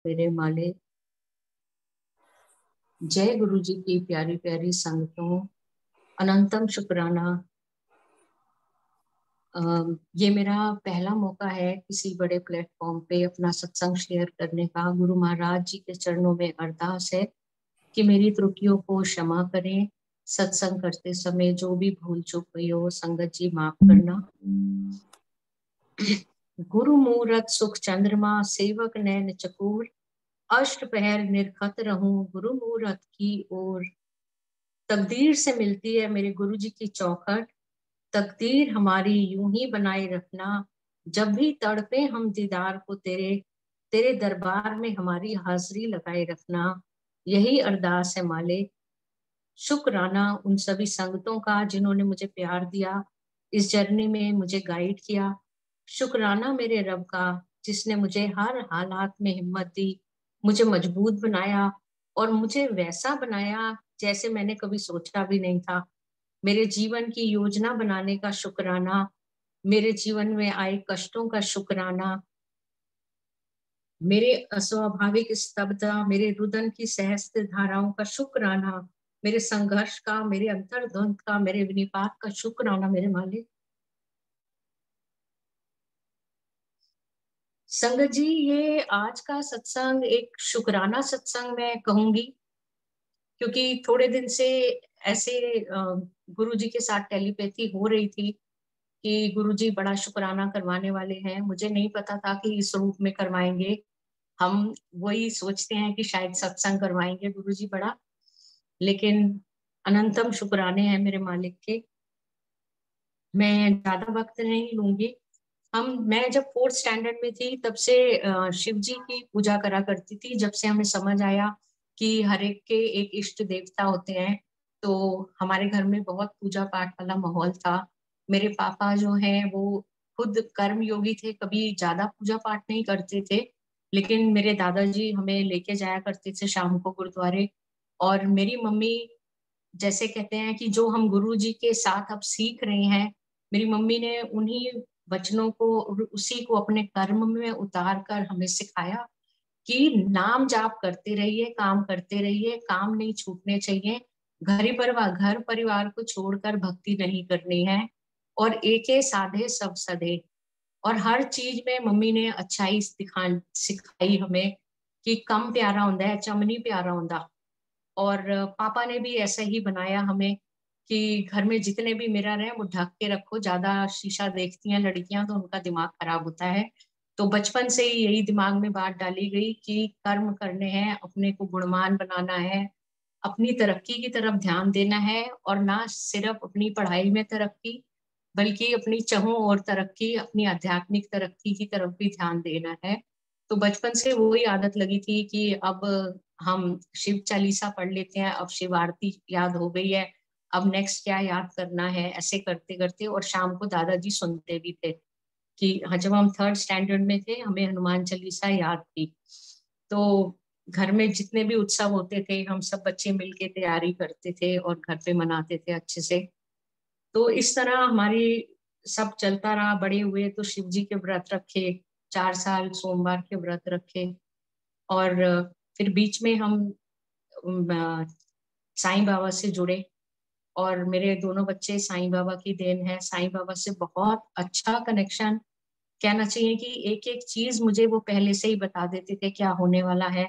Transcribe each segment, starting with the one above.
मेरे माले। जय गुरु जी की प्यारी प्यारी संगतों, अनंतम शुक्राना। ये मेरा पहला मौका है किसी बड़े प्लेटफॉर्म पे अपना सत्संग शेयर करने का। गुरु महाराज जी के चरणों में अरदास है कि मेरी त्रुटियों को क्षमा करें। सत्संग करते समय जो भी भूल चूक हुई हो, संगत जी माफ करना। गुरु मूरत सुख चंद्रमा, सेवक नैन चकोर, अष्ट पहर निर्खत रहूं गुरु मूरत की ओर। तकदीर से मिलती है मेरे गुरु जी की चौखट, तकदीर हमारी यूं ही बनाए रखना। जब भी तड़पे हम दीदार को तेरे, तेरे दरबार में हमारी हाजिरी लगाए रखना। यही अरदास है माले। शुक्राना उन सभी संगतों का जिन्होंने मुझे प्यार दिया, इस जर्नी में मुझे गाइड किया। शुक्राना मेरे रब का जिसने मुझे हर हालात में हिम्मत दी, मुझे मजबूत बनाया और मुझे वैसा बनाया जैसे मैंने कभी सोचा भी नहीं था। मेरे जीवन की योजना बनाने का शुक्राना, मेरे जीवन में आए कष्टों का शुक्राना, मेरे अस्वाभाविक स्तब्धता, मेरे रुदन की सहस्त्र धाराओं का शुक्राना, मेरे संघर्ष का, मेरे अंतर्द्वंद का, मेरे विनिपात का शुक्राना मेरे मालिक। संगत जी, ये आज का सत्संग एक शुक्राना सत्संग मैं कहूंगी, क्योंकि थोड़े दिन से ऐसे गुरु जी के साथ टेलीपैथी हो रही थी कि गुरुजी बड़ा शुक्राना करवाने वाले हैं। मुझे नहीं पता था कि इस रूप में करवाएंगे। हम वही सोचते हैं कि शायद सत्संग करवाएंगे गुरुजी बड़ा, लेकिन अनंतम शुक्राने हैं मेरे मालिक के। मैं ज्यादा वक्त नहीं लूंगी। मैं जब फोर्थ स्टैंडर्ड में थी तब से शिव जी की पूजा करा करती थी। जब से हमें समझ आया कि हर एक के एक इष्ट देवता होते हैं, तो हमारे घर में बहुत पूजा पाठ वाला माहौल था। मेरे पापा जो हैं वो खुद कर्म योगी थे, कभी ज्यादा पूजा पाठ नहीं करते थे, लेकिन मेरे दादाजी हमें लेके जाया करते थे शाम को गुरुद्वारे। और मेरी मम्मी, जैसे कहते हैं कि जो हम गुरु जी के साथ अब सीख रहे हैं, मेरी मम्मी ने उन्हीं वचनों को और उसी को अपने कर्म में उतार कर हमें सिखाया कि नाम जाप करते रहिए, काम करते रहिए, काम नहीं छूटने चाहिए। घर परिवार को छोड़कर भक्ति नहीं करनी है, और एके साधे सब सधे। और हर चीज में मम्मी ने अच्छाई सिखाई हमें कि कम प्यारा होता है चमनी प्यारा होता। और पापा ने भी ऐसा ही बनाया हमें कि घर में जितने भी मिरर हैं वो ढक के रखो, ज्यादा शीशा देखती हैं लड़कियां तो उनका दिमाग खराब होता है। तो बचपन से ही यही दिमाग में बात डाली गई कि कर्म करने हैं, अपने को गुणवान बनाना है, अपनी तरक्की की तरफ ध्यान देना है, और ना सिर्फ अपनी पढ़ाई में तरक्की बल्कि अपनी चहुं और तरक्की, अपनी आध्यात्मिक तरक्की की तरफ भी ध्यान देना है। तो बचपन से वही आदत लगी थी कि अब हम शिव चालीसा पढ़ लेते हैं, अब शिव आरती याद हो गई है, अब नेक्स्ट क्या याद करना है, ऐसे करते करते। और शाम को दादाजी सुनते भी थे कि हाँ, जब हम थर्ड स्टैंडर्ड में थे हमें हनुमान चालीसा याद थी। तो घर में जितने भी उत्सव होते थे हम सब बच्चे मिलके तैयारी करते थे और घर पे मनाते थे अच्छे से। तो इस तरह हमारी सब चलता रहा। बड़े हुए तो शिव जी के व्रत रखे, 4 साल सोमवार के व्रत रखे। और फिर बीच में हम साईं बाबा से जुड़े, और मेरे दोनों बच्चे साईं बाबा की देन है। साईं बाबा से बहुत अच्छा कनेक्शन, कहना चाहिए कि एक एक चीज मुझे वो पहले से ही बता देते थे क्या होने वाला है।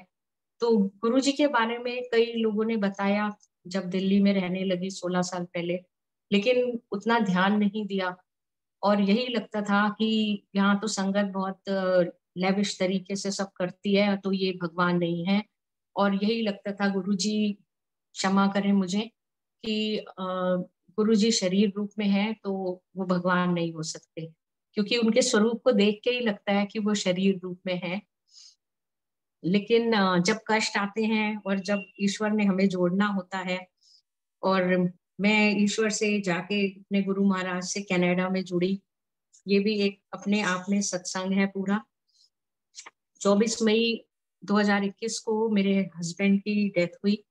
तो गुरु जी के बारे में कई लोगों ने बताया जब दिल्ली में रहने लगी 16 साल पहले, लेकिन उतना ध्यान नहीं दिया। और यही लगता था कि यहाँ तो संगत बहुत लेविश तरीके से सब करती है, तो ये भगवान नहीं है। और यही लगता था गुरु जी क्षमा करें मुझे कि गुरु जी शरीर रूप में है तो वो भगवान नहीं हो सकते, क्योंकि उनके स्वरूप को देख के ही लगता है कि वो शरीर रूप में है। लेकिन जब कष्ट आते हैं और जब ईश्वर ने हमें जोड़ना होता है, और मैं ईश्वर से जाके अपने गुरु महाराज से कनाडा में जुड़ी। ये भी एक अपने आप में सत्संग है पूरा। 24 मई 2021 को मेरे हस्बैंड की डेथ हुई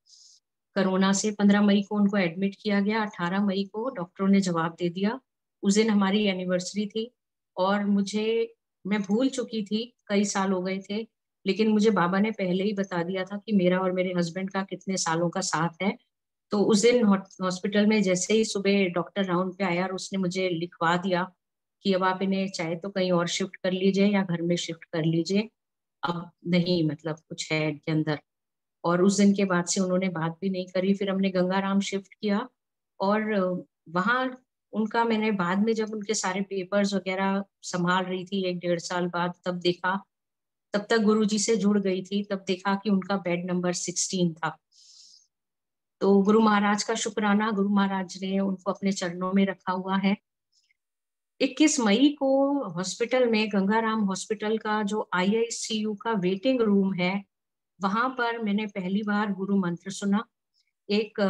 कोरोना से। 15 मई को उनको एडमिट किया गया, 18 मई को डॉक्टरों ने जवाब दे दिया। उस दिन हमारी एनिवर्सरी थी, और मैं भूल चुकी थी, कई साल हो गए थे, लेकिन मुझे बाबा ने पहले ही बता दिया था कि मेरा और मेरे हस्बैंड का कितने सालों का साथ है। तो उस दिन हॉस्पिटल में जैसे ही सुबह डॉक्टर राउंड पे आया और उसने मुझे लिखवा दिया कि अब आप इन्हें चाहे तो कहीं और शिफ्ट कर लीजिए या घर में शिफ्ट कर लीजिए, अब नहीं मतलब कुछ है के अंदर। और उस दिन के बाद से उन्होंने बात भी नहीं करी। फिर हमने गंगाराम शिफ्ट किया और वहां उनका मैंने बाद में जब उनके सारे पेपर्स वगैरह संभाल रही थी 1 डेढ़ साल बाद, तब देखा, तब तक गुरुजी से जुड़ गई थी, तब देखा कि उनका बेड नंबर 16 था। तो गुरु महाराज का शुक्राना, गुरु महाराज ने उनको अपने चरणों में रखा हुआ है। 21 मई को हॉस्पिटल में, गंगाराम हॉस्पिटल का जो आईआईसीयू का वेटिंग रूम है, वहां पर मैंने पहली बार गुरु मंत्र सुना। एक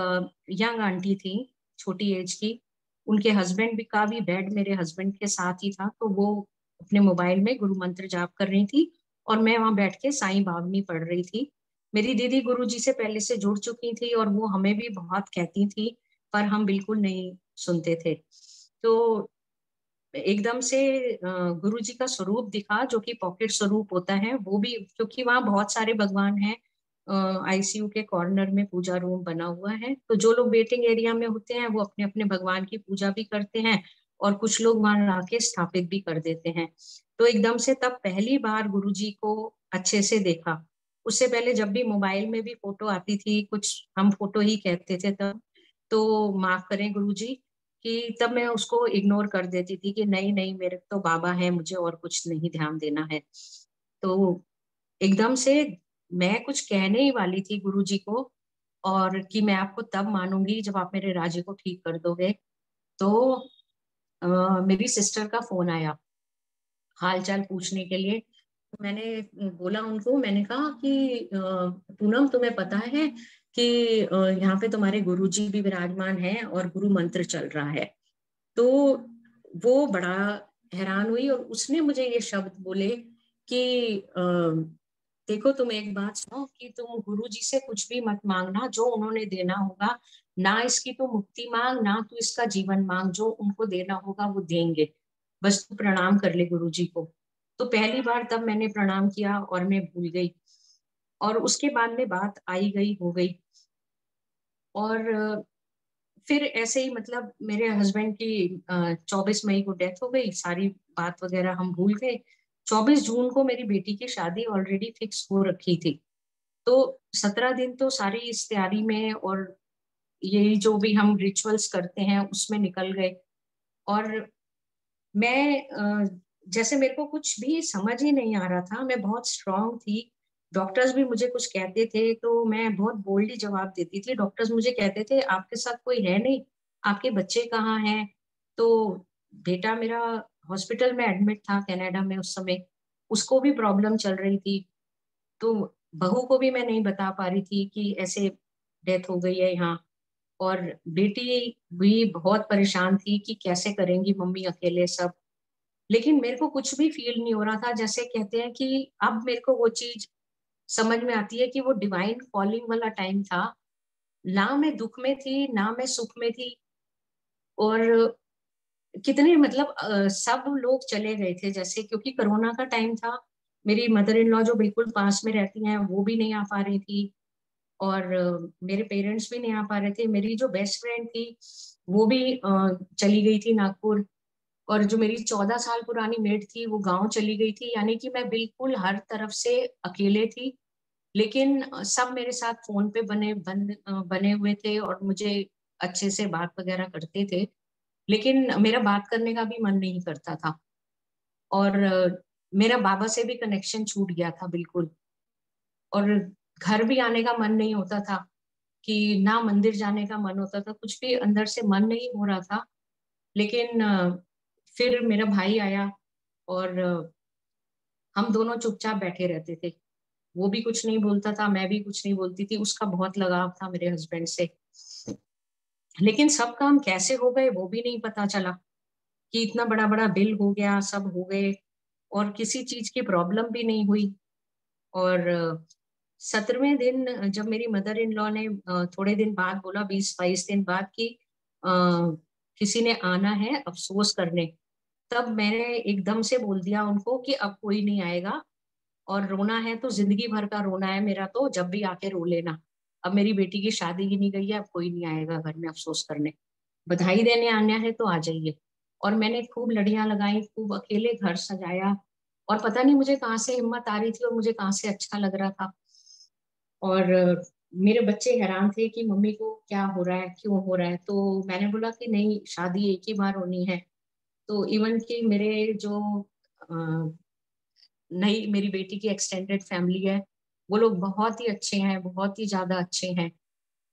यंग आंटी थी, छोटी एज की, उनके हस्बैंड भी का भी बेड मेरे हस्बैंड के साथ ही था, तो वो अपने मोबाइल में गुरु मंत्र जाप कर रही थी और मैं वहां बैठ के साईं बावनी पढ़ रही थी। मेरी दीदी गुरुजी से पहले से जुड़ चुकी थी और वो हमें भी बहुत कहती थी, पर हम बिल्कुल नहीं सुनते थे। तो एकदम से गुरु जी का स्वरूप दिखा, जो कि पॉकेट स्वरूप होता है, वो भी, क्योंकि वहाँ बहुत सारे भगवान हैं। आईसीयू के कॉर्नर में पूजा रूम बना हुआ है, तो जो लोग वेटिंग एरिया में होते हैं वो अपने अपने भगवान की पूजा भी करते हैं और कुछ लोग वहां आके स्थापित भी कर देते हैं। तो एकदम से तब पहली बार गुरु जी को अच्छे से देखा। उससे पहले जब भी मोबाइल में भी फोटो आती थी, कुछ हम फोटो ही कहते थे तब, तो माफ करें गुरु जी, कि तब मैं उसको इग्नोर कर देती थी कि नहीं नहीं, मेरे तो बाबा है, मुझे और कुछ नहीं ध्यान देना है। तो एकदम से मैं कुछ कहने ही वाली थी गुरु जी को, और कि मैं आपको तब मानूंगी जब आप मेरे राजे को ठीक कर दोगे। तो मेरी सिस्टर का फोन आया हाल चाल पूछने के लिए। तो मैंने बोला उनको, मैंने कहा कि पूनम, तुम्हें पता है कि यहाँ पे तुम्हारे गुरु जी भी विराजमान हैं और गुरु मंत्र चल रहा है। तो वो बड़ा हैरान हुई और उसने मुझे ये शब्द बोले कि देखो, तुम एक बात सुनो, कि तुम गुरु जी से कुछ भी मत मांगना, जो उन्होंने देना होगा, ना इसकी तू मुक्ति मांग, ना तू इसका जीवन मांग, जो उनको देना होगा वो देंगे। बस तू प्रणाम कर ले गुरु जी को। तो पहली बार तब मैंने प्रणाम किया और मैं भूल गई, और उसके बाद में बात आई गई हो गई। और फिर ऐसे ही मतलब मेरे हस्बैंड की 24 मई को डेथ हो गई, सारी बात वगैरह हम भूल गए। 24 जून को मेरी बेटी की शादी ऑलरेडी फिक्स हो रखी थी। तो 17 दिन तो सारी इस तैयारी में और यही जो भी हम रिचुअल्स करते हैं उसमें निकल गए। और मैं जैसे मेरे को कुछ भी समझ ही नहीं आ रहा था, मैं बहुत स्ट्रांग थी। डॉक्टर्स भी मुझे कुछ कहते थे तो मैं बहुत बोल्डली जवाब देती थी। डॉक्टर्स मुझे कहते थे आपके साथ कोई है नहीं, आपके बच्चे कहाँ हैं। तो बेटा मेरा हॉस्पिटल में एडमिट था कनाडा में उस समय, उसको भी प्रॉब्लम चल रही थी। तो बहू को भी मैं नहीं बता पा रही थी कि ऐसे डेथ हो गई है यहाँ। और बेटी भी बहुत परेशान थी कि कैसे करेंगी मम्मी अकेले सब। लेकिन मेरे को कुछ भी फील नहीं हो रहा था। जैसे कहते हैं कि अब मेरे को वो चीज समझ में आती है कि वो डिवाइन कॉलिंग वाला टाइम था। ना मैं दुख में थी, ना मैं सुख में थी। और कितने मतलब सब लोग चले गए थे, जैसे क्योंकि कोरोना का टाइम था। मेरी मदर इन लॉ जो बिल्कुल पास में रहती हैं वो भी नहीं आ पा रही थी, और मेरे पेरेंट्स भी नहीं आ पा रहे थे। मेरी जो बेस्ट फ्रेंड थी वो भी चली गई थी नागपुर, और जो मेरी 14 साल पुरानी मेट थी वो गांव चली गई थी। यानी कि मैं बिल्कुल हर तरफ से अकेले थी। लेकिन सब मेरे साथ फोन पे बने हुए थे और मुझे अच्छे से बात वगैरह करते थे। लेकिन मेरा बात करने का भी मन नहीं करता था। और मेरा बाबा से भी कनेक्शन छूट गया था बिल्कुल। और घर भी आने का मन नहीं होता था, कि ना मंदिर जाने का मन होता था, कुछ भी अंदर से मन नहीं हो रहा था। लेकिन फिर मेरा भाई आया और हम दोनों चुपचाप बैठे रहते थे। वो भी कुछ नहीं बोलता था, मैं भी कुछ नहीं बोलती थी। उसका बहुत लगाव था मेरे हस्बैंड से। लेकिन सब काम कैसे हो गए वो भी नहीं पता चला, कि इतना बड़ा बड़ा बिल हो गया, सब हो गए, और किसी चीज की प्रॉब्लम भी नहीं हुई। और 17वें दिन जब मेरी मदर इन लॉ ने थोड़े दिन बाद बोला, 20-22 दिन बाद, कि अ, किसी ने आना है अफसोस करने, तब मैंने एकदम से बोल दिया उनको कि अब कोई नहीं आएगा। और रोना है तो ज़िंदगी भर का रोना है मेरा, तो जब भी आके रो लेना। अब मेरी बेटी की शादी ही नहीं गई है, अब कोई नहीं आएगा घर में अफ़सोस करने। बधाई देने आना है तो आ जाइए। और मैंने खूब लड़ियाँ लगाई, खूब अकेले घर सजाया और पता नहीं मुझे कहाँ से हिम्मत आ रही थी और मुझे कहाँ से अच्छा लग रहा था। और मेरे बच्चे हैरान थे कि मम्मी को क्या हो रहा है, क्यों हो रहा है? तो मैंने बोला कि नहीं, शादी एक ही बार होनी है। तो इवन कि मेरे जो अ, नई मेरी बेटी की एक्सटेंडेड फैमिली है, वो लोग बहुत ही अच्छे हैं, बहुत ही ज़्यादा अच्छे हैं।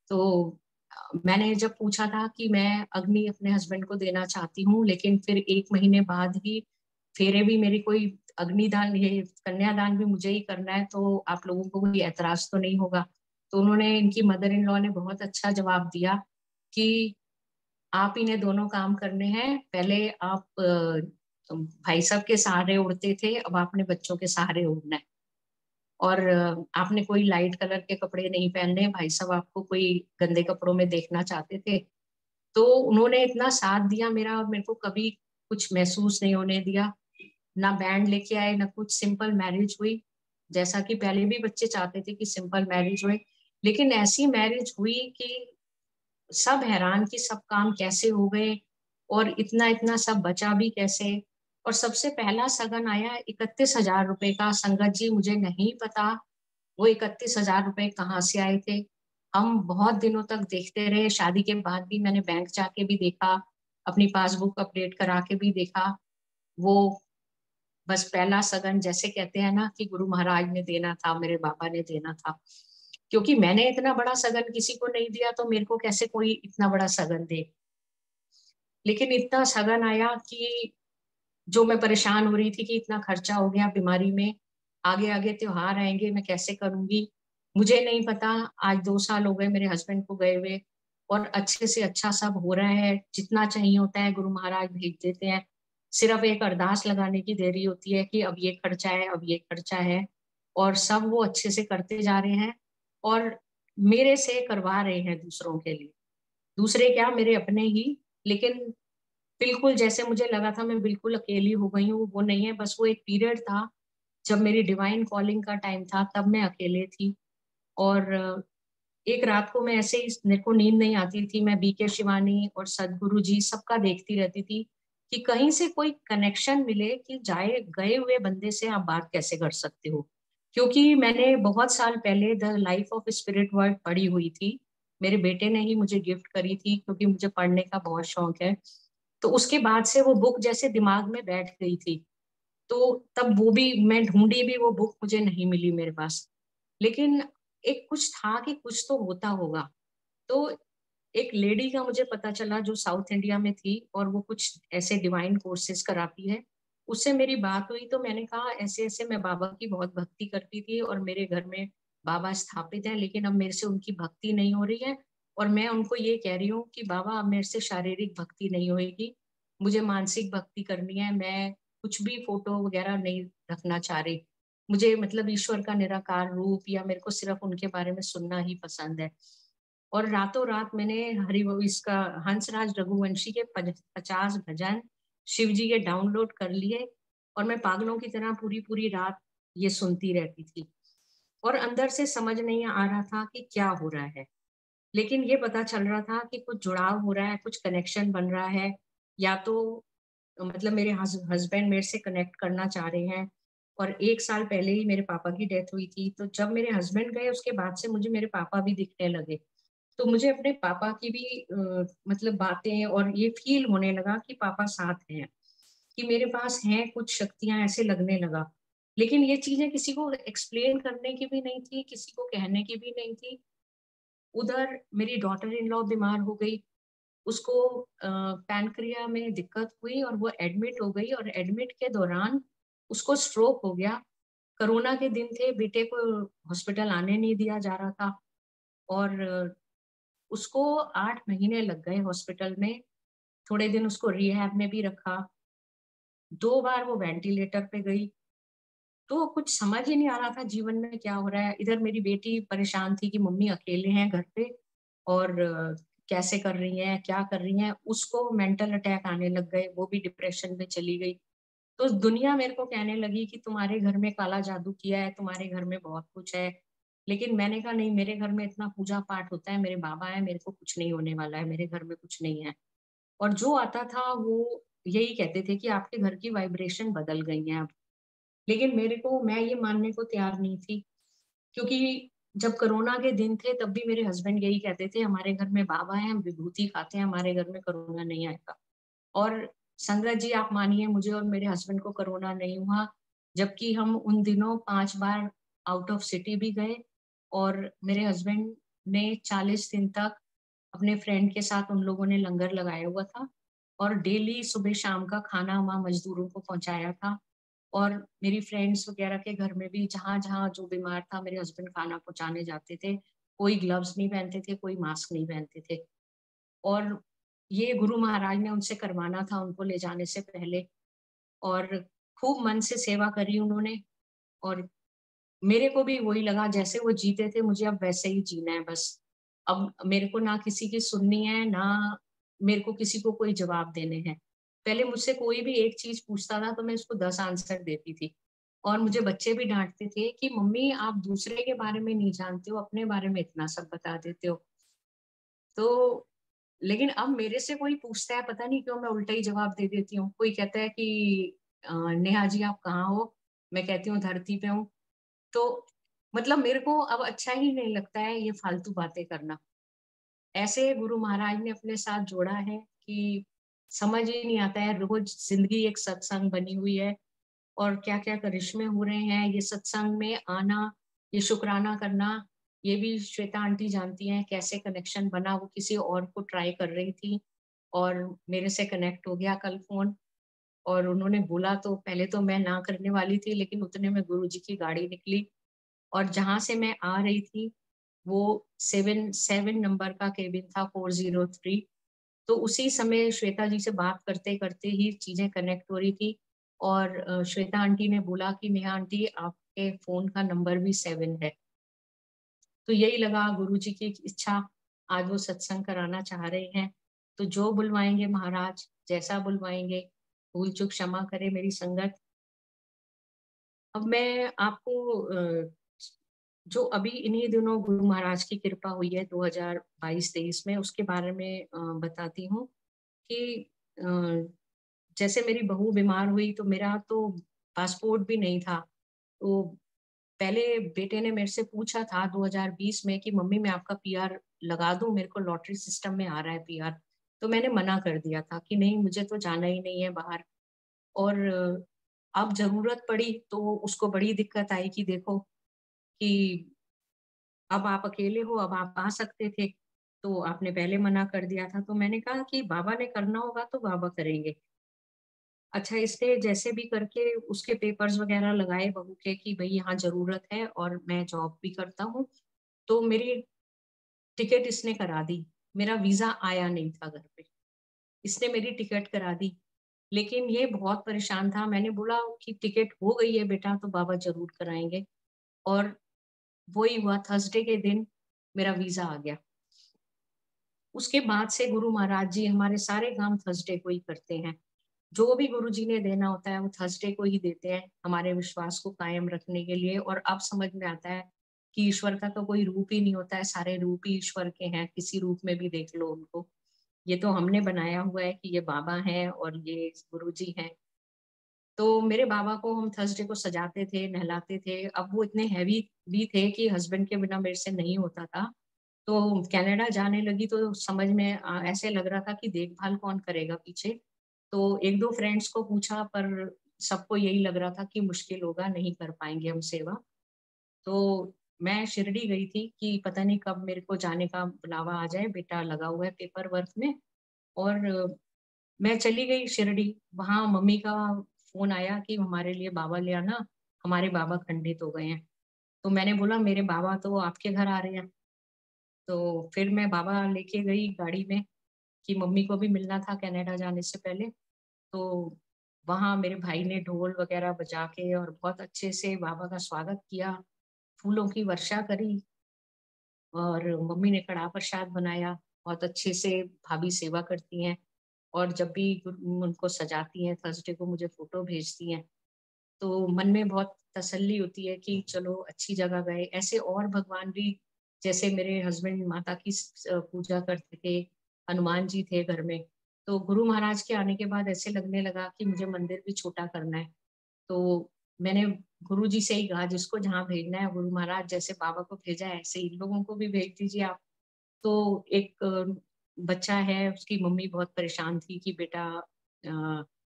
तो मैंने जब पूछा था कि मैं अग्नि अपने हस्बैंड को देना चाहती हूँ, लेकिन फिर 1 महीने बाद ही फेरे भी मेरी कोई अग्निदान ये कन्यादान भी मुझे ही करना है, तो आप लोगों को कोई ऐतराज़ तो नहीं होगा? तो उन्होंने इनकी मदर इन लॉ ने बहुत अच्छा जवाब दिया कि आप इन्हें दोनों काम करने हैं। पहले आप भाई साहब के सहारे उड़ते थे, अब आपने बच्चों के सहारे उड़ना है। और आपने कोई लाइट कलर के कपड़े नहीं पहनने, भाई साहब आपको कोई गंदे कपड़ों में देखना चाहते थे। तो उन्होंने इतना साथ दिया मेरा और मेरे को कभी कुछ महसूस नहीं होने दिया। ना बैंड लेके आए, ना कुछ, सिंपल मैरिज हुई। जैसा कि पहले भी बच्चे चाहते थे कि सिंपल मैरिज हुए, लेकिन ऐसी मैरिज हुई कि सब हैरान कि सब काम कैसे हो गए और इतना-इतना सब बचा भी कैसे? और सबसे पहला शगन आया 31,000 रुपए का। संगत जी, मुझे नहीं पता वो 31,000 रुपए कहाँ से आए थे। हम बहुत दिनों तक देखते रहे, शादी के बाद भी मैंने बैंक जाके भी देखा, अपनी पासबुक अपडेट करा के भी देखा। वो बस पहला शगन जैसे कहते हैं ना कि गुरु महाराज ने देना था, मेरे बाबा ने देना था। क्योंकि मैंने इतना बड़ा शगन किसी को नहीं दिया, तो मेरे को कैसे कोई इतना बड़ा शगन दे। लेकिन इतना शगन आया कि जो मैं परेशान हो रही थी कि इतना खर्चा हो गया बीमारी में, आगे-आगे त्योहार आएँगे, मैं कैसे करूँगी? मुझे नहीं पता। आज 2 साल हो गए मेरे हस्बैंड को गए हुए और अच्छे से अच्छा सब हो रहा है, जितना चाहिए होता है गुरु महाराज भेज देते हैं। सिर्फ़ एक अरदास लगाने की देरी होती है कि अब ये खर्चा है, अब ये खर्चा है, और सब वो अच्छे से करते जा रहे हैं और मेरे से करवा रहे हैं दूसरों के लिए। दूसरे क्या, मेरे अपने ही, लेकिन बिल्कुल जैसे मुझे लगा था मैं बिल्कुल अकेली हो गई हूँ, वो नहीं है। बस वो एक पीरियड था, जब मेरी डिवाइन कॉलिंग का टाइम था, तब मैं अकेले थी। और एक रात को मैं ऐसे ही, मेरे को नींद नहीं आती थी, मैं बीके शिवानी और सद्गुरु जी सबका देखती रहती थी कि कहीं से कोई कनेक्शन मिले कि जाए गए हुए बंदे से आप बात कैसे कर सकते हो। क्योंकि मैंने बहुत साल पहले the life of spirit world पढ़ी हुई थी। मेरे बेटे ने ही मुझे गिफ्ट करी थी, क्योंकि मुझे पढ़ने का बहुत शौक है। तो उसके बाद से वो बुक जैसे दिमाग में बैठ गई थी। तो तब वो भी मैं ढूँढी भी, वो बुक मुझे नहीं मिली मेरे पास। लेकिन एक कुछ था कि कुछ तो होता होगा। तो एक लेडी का मुझे पता चला जो साउथ इंडिया में थी और वो कुछ ऐसे डिवाइन कोर्सेज़ कराती है। उससे मेरी बात हुई तो मैंने कहा ऐसे-ऐसे मैं बाबा की बहुत भक्ति करती थी और मेरे घर में बाबा स्थापित हैं, लेकिन अब मेरे से उनकी भक्ति नहीं हो रही है और मैं उनको ये कह रही हूँ कि बाबा अब मेरे से शारीरिक भक्ति नहीं होएगी, मुझे मानसिक भक्ति करनी है, मैं कुछ भी फ़ोटो वग़ैरह नहीं रखना चाह रही। मुझे मतलब ईश्वर का निराकार रूप या मेरे को सिर्फ़ उनके बारे में सुनना ही पसंद है। और रातों-रात मैंने हरि वो इसका हंसराज रघुवंशी के 50 भजन शिव जी के डाउनलोड कर लिए और मैं पागलों की तरह पूरी-पूरी रात ये सुनती रहती थी। और अंदर से समझ नहीं आ रहा था कि क्या हो रहा है। लेकिन ये पता चल रहा था कि कुछ जुड़ाव हो रहा है, कुछ कनेक्शन बन रहा है, या तो मतलब मेरे हस्बैंड मेरे से कनेक्ट करना चाह रहे हैं। और 1 साल पहले ही मेरे पापा की डेथ हुई थी, तो जब मेरे हस्बैंड गए उसके बाद से मुझे मेरे पापा भी दिखने लगे। तो मुझे अपने पापा की भी मतलब बातें और ये फ़ील होने लगा कि पापा साथ हैं, कि मेरे पास हैं कुछ शक्तियाँ, ऐसे लगने लगा। लेकिन ये चीज़ें किसी को एक्सप्लेन करने की भी नहीं थी, किसी को कहने की भी नहीं थी। उधर मेरी डॉटर इन लॉ बीमार हो गई, उसको पैनक्रिया में दिक्कत हुई और वो एडमिट हो गई और एडमिट के दौरान उसको स्ट्रोक हो गया। कोरोना के दिन थे, बेटे को हॉस्पिटल आने नहीं दिया जा रहा था और उसको 8 महीने लग गए हॉस्पिटल में। थोड़े दिन उसको रिहैब में भी रखा। 2 बार वो वेंटिलेटर पे गई। तो कुछ समझ ही नहीं आ रहा था जीवन में क्या हो रहा है। इधर मेरी बेटी परेशान थी कि मम्मी अकेले हैं घर पे और कैसे कर रही हैं, क्या कर रही हैं? उसको मेंटल अटैक आने लग गए, वो भी डिप्रेशन में चली गई। तो दुनिया मेरे को कहने लगी कि तुम्हारे घर में काला जादू किया है, तुम्हारे घर में बहुत कुछ है। लेकिन मैंने कहा नहीं, मेरे घर में इतना पूजा-पाठ होता है, मेरे बाबा हैं, मेरे को कुछ नहीं होने वाला है, मेरे घर में कुछ नहीं है। और जो आता था वो यही कहते थे कि आपके घर की वाइब्रेशन बदल गई है अब। लेकिन मैं ये मानने को तैयार नहीं थी, क्योंकि जब कोरोना के दिन थे तब भी मेरे हस्बैंड यही कहते थे, हमारे घर में बाबा हैं, हम विभूति खाते हैं, हमारे घर में कोरोना नहीं आएगा। और संगत जी, आप मानिए, मुझे और मेरे हस्बैंड को कोरोना नहीं हुआ, जबकि हम उन दिनों 5 बार आउट ऑफ सिटी भी गए, और मेरे हस्बैंड ने 40 दिन तक अपने फ्रेंड के साथ उन लोगों ने लंगर लगाया हुआ था, और डेली सुबह शाम का खाना वहाँ मज़दूरों को पहुँचाया था। और मेरी फ्रेंड्स वगैरह के घर में भी जहाँ-जहाँ जो बीमार था, मेरे हस्बैंड खाना पहुँचाने जाते थे। कोई ग्लव्स नहीं पहनते थे, कोई मास्क नहीं पहनते थे। और ये गुरु महाराज ने उनसे करवाना था उनको ले जाने से पहले, और खूब मन से सेवा करी उन्होंने। और मेरे को भी वही लगा, जैसे वो जीते थे, मुझे अब वैसे ही जीना है बस। अब मेरे को ना किसी की सुननी है, ना मेरे को किसी को कोई जवाब देने हैं। पहले मुझसे कोई भी एक चीज़ पूछता था तो मैं उसको 10 आंसर देती थी। और मुझे बच्चे भी डाँटते थे कि मम्मी, आप दूसरे के बारे में नहीं जानते हो, अपने बारे में इतना सब बता देते हो। तो लेकिन अब मेरे से कोई पूछता है, पता नहीं क्यों मैं उल्टा ही जवाब दे देती हूँ। कोई कहता है कि नेहा जी आप कहाँ हो? मैं कहती हूँ धरती पे हूँ। तो मतलब मेरे को अब अच्छा ही नहीं लगता है ये फालतू बातें करना। ऐसे गुरु महाराज ने अपने साथ जोड़ा है कि समझ ही नहीं आता है, रोज़ ज़िंदगी एक सत्संग बनी हुई है, और क्या-क्या करिश्मे हो रहे हैं। ये सत्संग में आना, ये शुकराना करना, ये भी श्वेता आंटी जानती हैं कैसे कनेक्शन बना। वो किसी और को ट्राई कर रही थी, और मेरे से कनेक्ट हो गया कल फ़ोन, और उन्होंने बोला तो पहले तो मैं ना करने वाली थी, लेकिन उतने में गुरुजी की गाड़ी निकली, और जहाँ से मैं आ रही थी वो 7 नंबर का केबिन था, 403। तो उसी समय श्वेता जी से बात करते-करते ही चीज़ें कनेक्ट हो रही थी, और श्वेता आंटी ने बोला कि नेहा आंटी, आपके फ़ोन का नंबर भी 7 है। तो यही लगा गुरुजी की इच्छा, आज वो सत्संग कराना चाह रहे हैं। तो जो बुलवाएँगे महाराज, जैसा बुलवाएँगे, भूल-चूक क्षमा करे मेरी संगत। अब मैं आपको जो अभी इन्हीं दिनों गुरु महाराज की कृपा हुई है 2022-23 में, उसके बारे में बताती हूँ कि अ, जैसे मेरी बहू बीमार हुई तो मेरा तो पासपोर्ट भी नहीं था। तो पहले बेटे ने मेरे से पूछा था 2020 में कि मम्मी मैं आपका पीआर लगा दूँ? मेरे को लॉटरी सिस्टम में आ रहा है पीआर। तो मैंने मना कर दिया था कि नहीं, मुझे तो जाना ही नहीं है बाहर। और अब ज़रूरत पड़ी तो उसको बड़ी दिक्कत आई कि देखो कि अब आप अकेले हो, अब आप आ सकते थे, तो आपने पहले मना कर दिया था। तो मैंने कहा कि बाबा ने करना होगा तो बाबा करेंगे। अच्छा, इसने जैसे भी करके उसके पेपर्स वगैरह लगाए बहू के कि भई यहाँ ज़रूरत है और मैं जॉब भी करता हूँ। तो मेरी टिकट इसने करा दी। मेरा वीज़ा आया नहीं था घर पे। इसने मेरी टिकट करा दी। लेकिन ये बहुत परेशान था। मैंने बोला कि टिकट हो गई है बेटा तो बाबा ज़रूर कराएँगे, और वही हुआ, थर्सडे के दिन मेरा वीज़ा आ गया। उसके बाद से गुरु महाराज जी हमारे सारे काम थर्सडे को ही करते हैं। जो भी गुरु जी ने देना होता है वो थर्सडे को ही देते हैं, हमारे विश्वास को कायम रखने के लिए। और अब समझ में आता है कि ईश्वर का तो कोई रूप ही नहीं होता है, सारे रूप ही ईश्वर के हैं, किसी रूप में भी देख लो उनको। ये तो हमने बनाया हुआ है कि ये बाबा हैं और ये गुरुजी हैं। तो मेरे बाबा को हम थर्सडे को सजाते थे, नहलाते थे। अब वो इतने हेवी भी थे कि हस्बैंड के बिना मेरे से नहीं होता था। तो कनाडा जाने लगी तो समझ में ऐसे लग रहा था कि देखभाल कौन करेगा पीछे। तो 1-2 फ्रेंड्स को पूछा, पर सबको यही लग रहा था कि मुश्किल होगा, नहीं कर पाएँगे हम सेवा। तो मैं शिरडी गई थी कि पता नहीं कब मेरे को जाने का बुलावा आ जाए, बेटा लगा हुआ है पेपर वर्क में। और मैं चली गई शिरडी, वहाँ मम्मी का फ़ोन आया कि हमारे लिए बाबा ले आना, हमारे बाबा खंडित हो गए हैं। तो मैंने बोला मेरे बाबा तो आपके घर आ रहे हैं। तो फिर मैं बाबा लेके गई गाड़ी में कि मम्मी को भी मिलना था कनाडा जाने से पहले। तो वहाँ मेरे भाई ने ढोल वगैरह बजा के और बहुत अच्छे से बाबा का स्वागत किया, फूलों की वर्षा करी, और मम्मी ने कढ़ा प्रसाद बनाया, बहुत अच्छे से भाभी सेवा करती हैं। और जब भी उनको सजाती हैं थर्सडे को मुझे फोटो भेजती हैं, तो मन में बहुत तसल्ली होती है कि चलो अच्छी जगह गए। ऐसे और भगवान भी, जैसे मेरे हस्बैंड माता की पूजा करते थे, हनुमान जी थे घर में, तो गुरु महाराज के आने के बाद ऐसे लगने लगा कि मुझे मंदिर भी छोटा करना है। तो मैंने गुरु जी से ही कहा, जिसको जहाँ भेजना है, गुरु महाराज जैसे बाबा को भेजा है ऐसे इन लोगों को भी भेज दीजिए आप। तो एक बच्चा है, उसकी मम्मी बहुत परेशान थी कि बेटा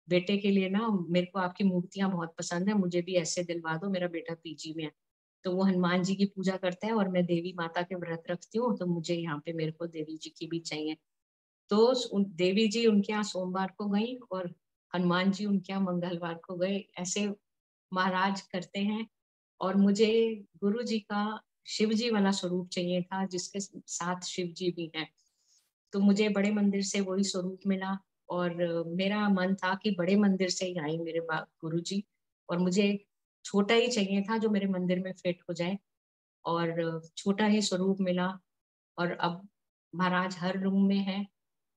बेटे के लिए ना मेरे को आपकी मूर्तियां बहुत पसंद है, मुझे भी ऐसे दिलवा दो, मेरा बेटा पीजी में है। तो वो हनुमान जी की पूजा करता है और मैं देवी माता के व्रत रखती हूँ, तो मुझे यहाँ पे मेरे को देवी जी की भी चाहिए। तो देवी जी उनके यहाँ सोमवार को गई और हनुमान जी उनके यहाँ मंगलवार को गए। ऐसे महाराज करते हैं। और मुझे गुरु जी का शिव जी वाला स्वरूप चाहिए था, जिसके साथ शिव जी भी हैं। तो मुझे बड़े मंदिर से वही स्वरूप मिला। और मेरा मन था कि बड़े मंदिर से ही आए मेरे गुरु जी, और मुझे छोटा ही चाहिए था जो मेरे मंदिर में फिट हो जाए। और छोटा ही स्वरूप मिला। और अब महाराज हर रूम में है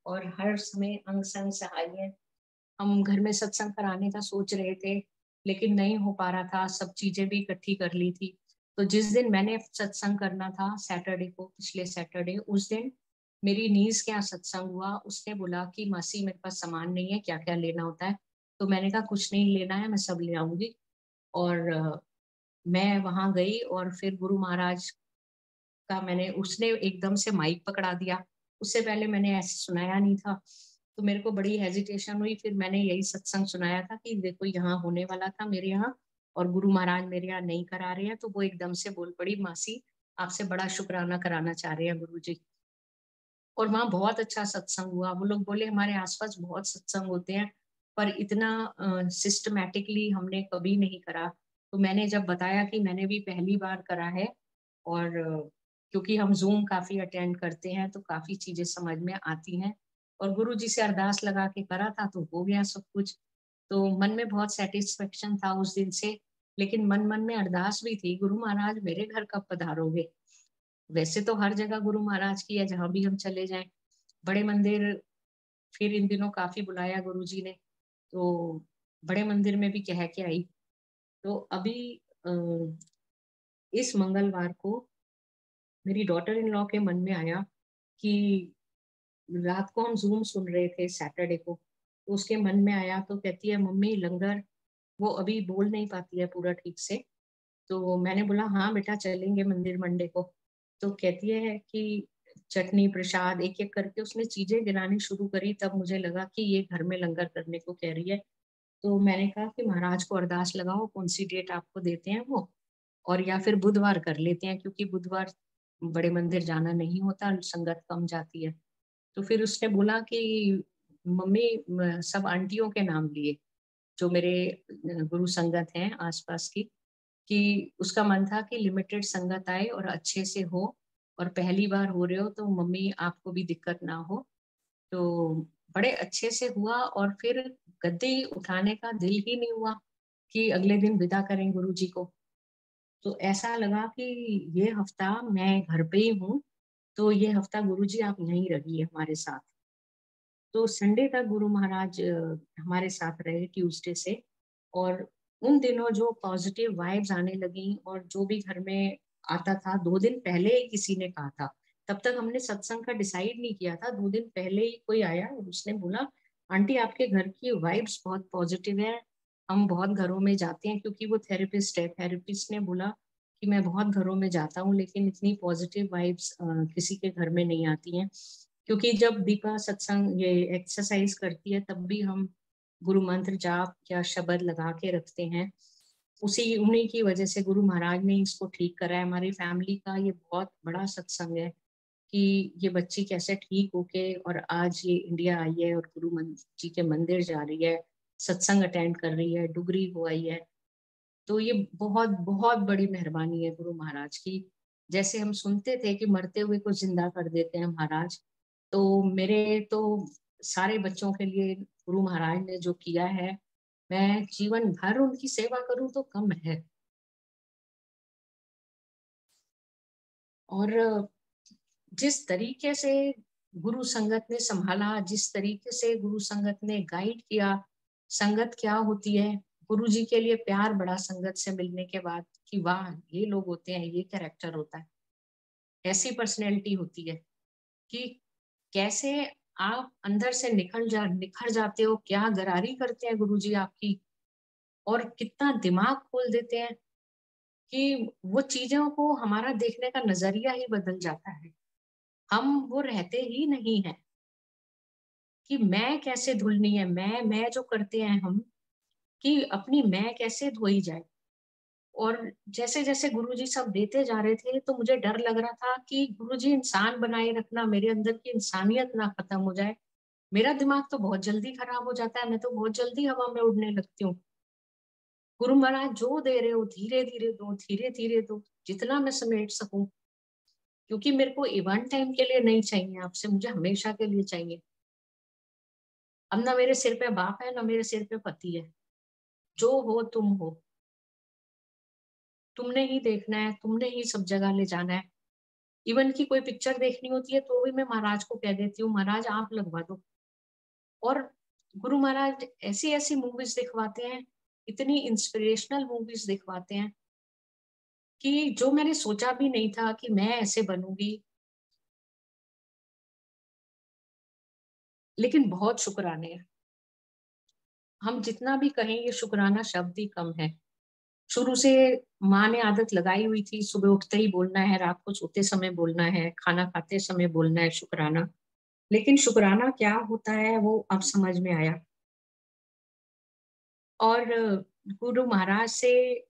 और हर समय अंग संग सहाय है। हम घर में सत्संग कराने का सोच रहे थे, लेकिन नहीं हो पा रहा था, सब चीजें भी इकट्ठी कर ली थी। तो जिस दिन मैंने सत्संग करना था सैटरडे को, पिछले सैटरडे, उस दिन मेरी नीज के यहाँ सत्संग हुआ। उसने बोला कि मासी मेरे पास सामान नहीं है, क्या क्या लेना होता है। तो मैंने कहा कुछ नहीं लेना है, मैं सब ले आऊंगी। और मैं वहां गई और फिर गुरु महाराज का मैंने, उसने एकदम से माइक पकड़ा दिया। उससे पहले मैंने ऐसे सुनाया नहीं था, तो मेरे को बड़ी हेजिटेशन हुई। फिर मैंने यही सत्संग सुनाया था कि देखो यहाँ होने वाला था मेरे यहाँ, और गुरु महाराज मेरे यहाँ नहीं करा रहे हैं। तो वो एकदम से बोल पड़ी, मासी आपसे बड़ा शुक्राना कराना चाह रहे हैं गुरु जी। और वहाँ बहुत अच्छा सत्संग हुआ। वो लोग बोले हमारे आसपास बहुत सत्संग होते हैं, पर इतना सिस्टमैटिकली हमने कभी नहीं करा। तो मैंने जब बताया कि मैंने भी पहली बार करा है, और क्योंकि हम जूम काफी अटेंड करते हैं तो काफी चीजें समझ में आती हैं, और गुरु जी से अरदास लगा के करा था तो हो गया सब कुछ। तो मन में बहुत सेटिस्फेक्शन था उस दिन से। लेकिन मन मन में अरदास भी थी, गुरु महाराज मेरे घर कब पधारोगे। वैसे तो हर जगह गुरु महाराज की है, जहां भी हम चले जाएं। बड़े मंदिर फिर इन दिनों काफी बुलाया गुरु जी ने, तो बड़े मंदिर में भी कह के आई। तो अभी अ, इस मंगलवार को मेरी डॉटर इन लॉ के मन में आया कि रात को हम जूम सुन रहे थे सैटरडे को, तो उसके मन में आया, तो कहती है मम्मी लंगर, वो अभी बोल नहीं पाती है पूरा ठीक से। तो मैंने बोला हाँ बेटा चलेंगे मंदिर मंडे को। तो कहती है कि चटनी प्रसाद एक एक करके उसने चीजें गिनानी शुरू करी, तब मुझे लगा कि ये घर में लंगर करने को कह रही है। तो मैंने कहा कि महाराज को अरदास लगाओ, कौन सी डेट आपको देते हैं वो, और या फिर बुधवार कर लेते हैं, क्योंकि बुधवार बड़े मंदिर जाना नहीं होता, संगत कम जाती है। तो फिर उसने बोला कि मम्मी सब आंटियों के नाम लिए, जो मेरे गुरु संगत हैं आसपास की, कि उसका मन था कि लिमिटेड संगत आए और अच्छे से हो, और पहली बार हो रहे हो तो मम्मी आपको भी दिक्कत ना हो। तो बड़े अच्छे से हुआ। और फिर गद्दी उठाने का दिल ही नहीं हुआ कि अगले दिन विदा करें गुरु जी को। तो ऐसा लगा कि ये हफ्ता मैं घर पे ही हूँ, तो ये हफ्ता गुरु जी आप यहीं रहिए हमारे साथ। तो संडे तक गुरु महाराज हमारे साथ रहे, ट्यूसडे से। और उन दिनों जो पॉजिटिव वाइब्स आने लगी, और जो भी घर में आता था, 2 दिन पहले ही किसी ने कहा था, तब तक हमने सत्संग का डिसाइड नहीं किया था, 2 दिन पहले ही कोई आया और उसने बोला आंटी आपके घर की वाइब्स बहुत पॉजिटिव है। हम बहुत घरों में जाते हैं, क्योंकि वो थेरेपिस्ट है, थेरेपिस्ट ने बोला कि मैं बहुत घरों में जाता हूँ लेकिन इतनी पॉजिटिव वाइब्स किसी के घर में नहीं आती हैं। क्योंकि जब दीपा सत्संग ये एक्सरसाइज करती है तब भी हम गुरु मंत्र जाप या शब्द लगा के रखते हैं। उसी उन्हीं की वजह से गुरु महाराज ने इसको ठीक करा है। हमारी फैमिली का ये बहुत बड़ा सत्संग है कि ये बच्ची कैसे ठीक होके और आज ये इंडिया आई है और गुरु जी के मंदिर जा रही है, सत्संग अटेंड कर रही है, डुगरी हो आई है। तो ये बहुत बहुत बड़ी मेहरबानी है गुरु महाराज की। जैसे हम सुनते थे कि मरते हुए को जिंदा कर देते हैं महाराज, तो मेरे तो सारे बच्चों के लिए गुरु महाराज ने जो किया है, मैं जीवन भर उनकी सेवा करूं तो कम है। और जिस तरीके से गुरु संगत ने संभाला, जिस तरीके से गुरु संगत ने गाइड किया, संगत क्या होती है, गुरु जी के लिए प्यार बढ़ा संगत से मिलने के बाद कि वाह ये लोग होते हैं, ये कैरेक्टर होता है, ऐसी पर्सनैलिटी होती है कि कैसे आप अंदर से निखर जाते हो, क्या गरारी करते हैं गुरु जी आपकी, और कितना दिमाग खोल देते हैं कि वो चीजों को हमारा देखने का नजरिया ही बदल जाता है। हम वो रहते ही नहीं है कि मैं कैसे धुलनी है, मैं जो करते हैं हम, कि अपनी मैं कैसे धोई जाए। और जैसे जैसे गुरुजी सब देते जा रहे थे तो मुझे डर लग रहा था कि गुरुजी इंसान बनाए रखना, मेरे अंदर की इंसानियत ना खत्म हो जाए। मेरा दिमाग तो बहुत जल्दी खराब हो जाता है, मैं तो बहुत जल्दी हवा में उड़ने लगती हूँ। गुरु महाराज जो दे रहे हो धीरे धीरे दो, धीरे धीरे दो, जितना मैं समेट सकूं, क्योंकि मेरे को वन टाइम के लिए नहीं चाहिए आपसे, मुझे हमेशा के लिए चाहिए। अब ना मेरे सिर पे बाप है, ना मेरे सिर पे पति है, जो हो तुम हो, तुमने ही देखना है, तुमने ही सब जगह ले जाना है। इवन की कोई पिक्चर देखनी होती है तो भी मैं महाराज को कह देती हूँ, महाराज आप लगवा दो। और गुरु महाराज ऐसी ऐसी मूवीज दिखवाते हैं, इतनी इंस्पिरेशनल मूवीज दिखवाते हैं कि जो मैंने सोचा भी नहीं था कि मैं ऐसे बनूंगी। लेकिन बहुत शुक्राने हैं, हम जितना भी कहें ये शुक्राना शब्द ही कम है। शुरू से माँ ने आदत लगाई हुई थी, सुबह उठते ही बोलना है, रात को सोते समय बोलना है, खाना खाते समय बोलना है शुक्राना। लेकिन शुक्राना क्या होता है वो अब समझ में आया। और गुरु महाराज से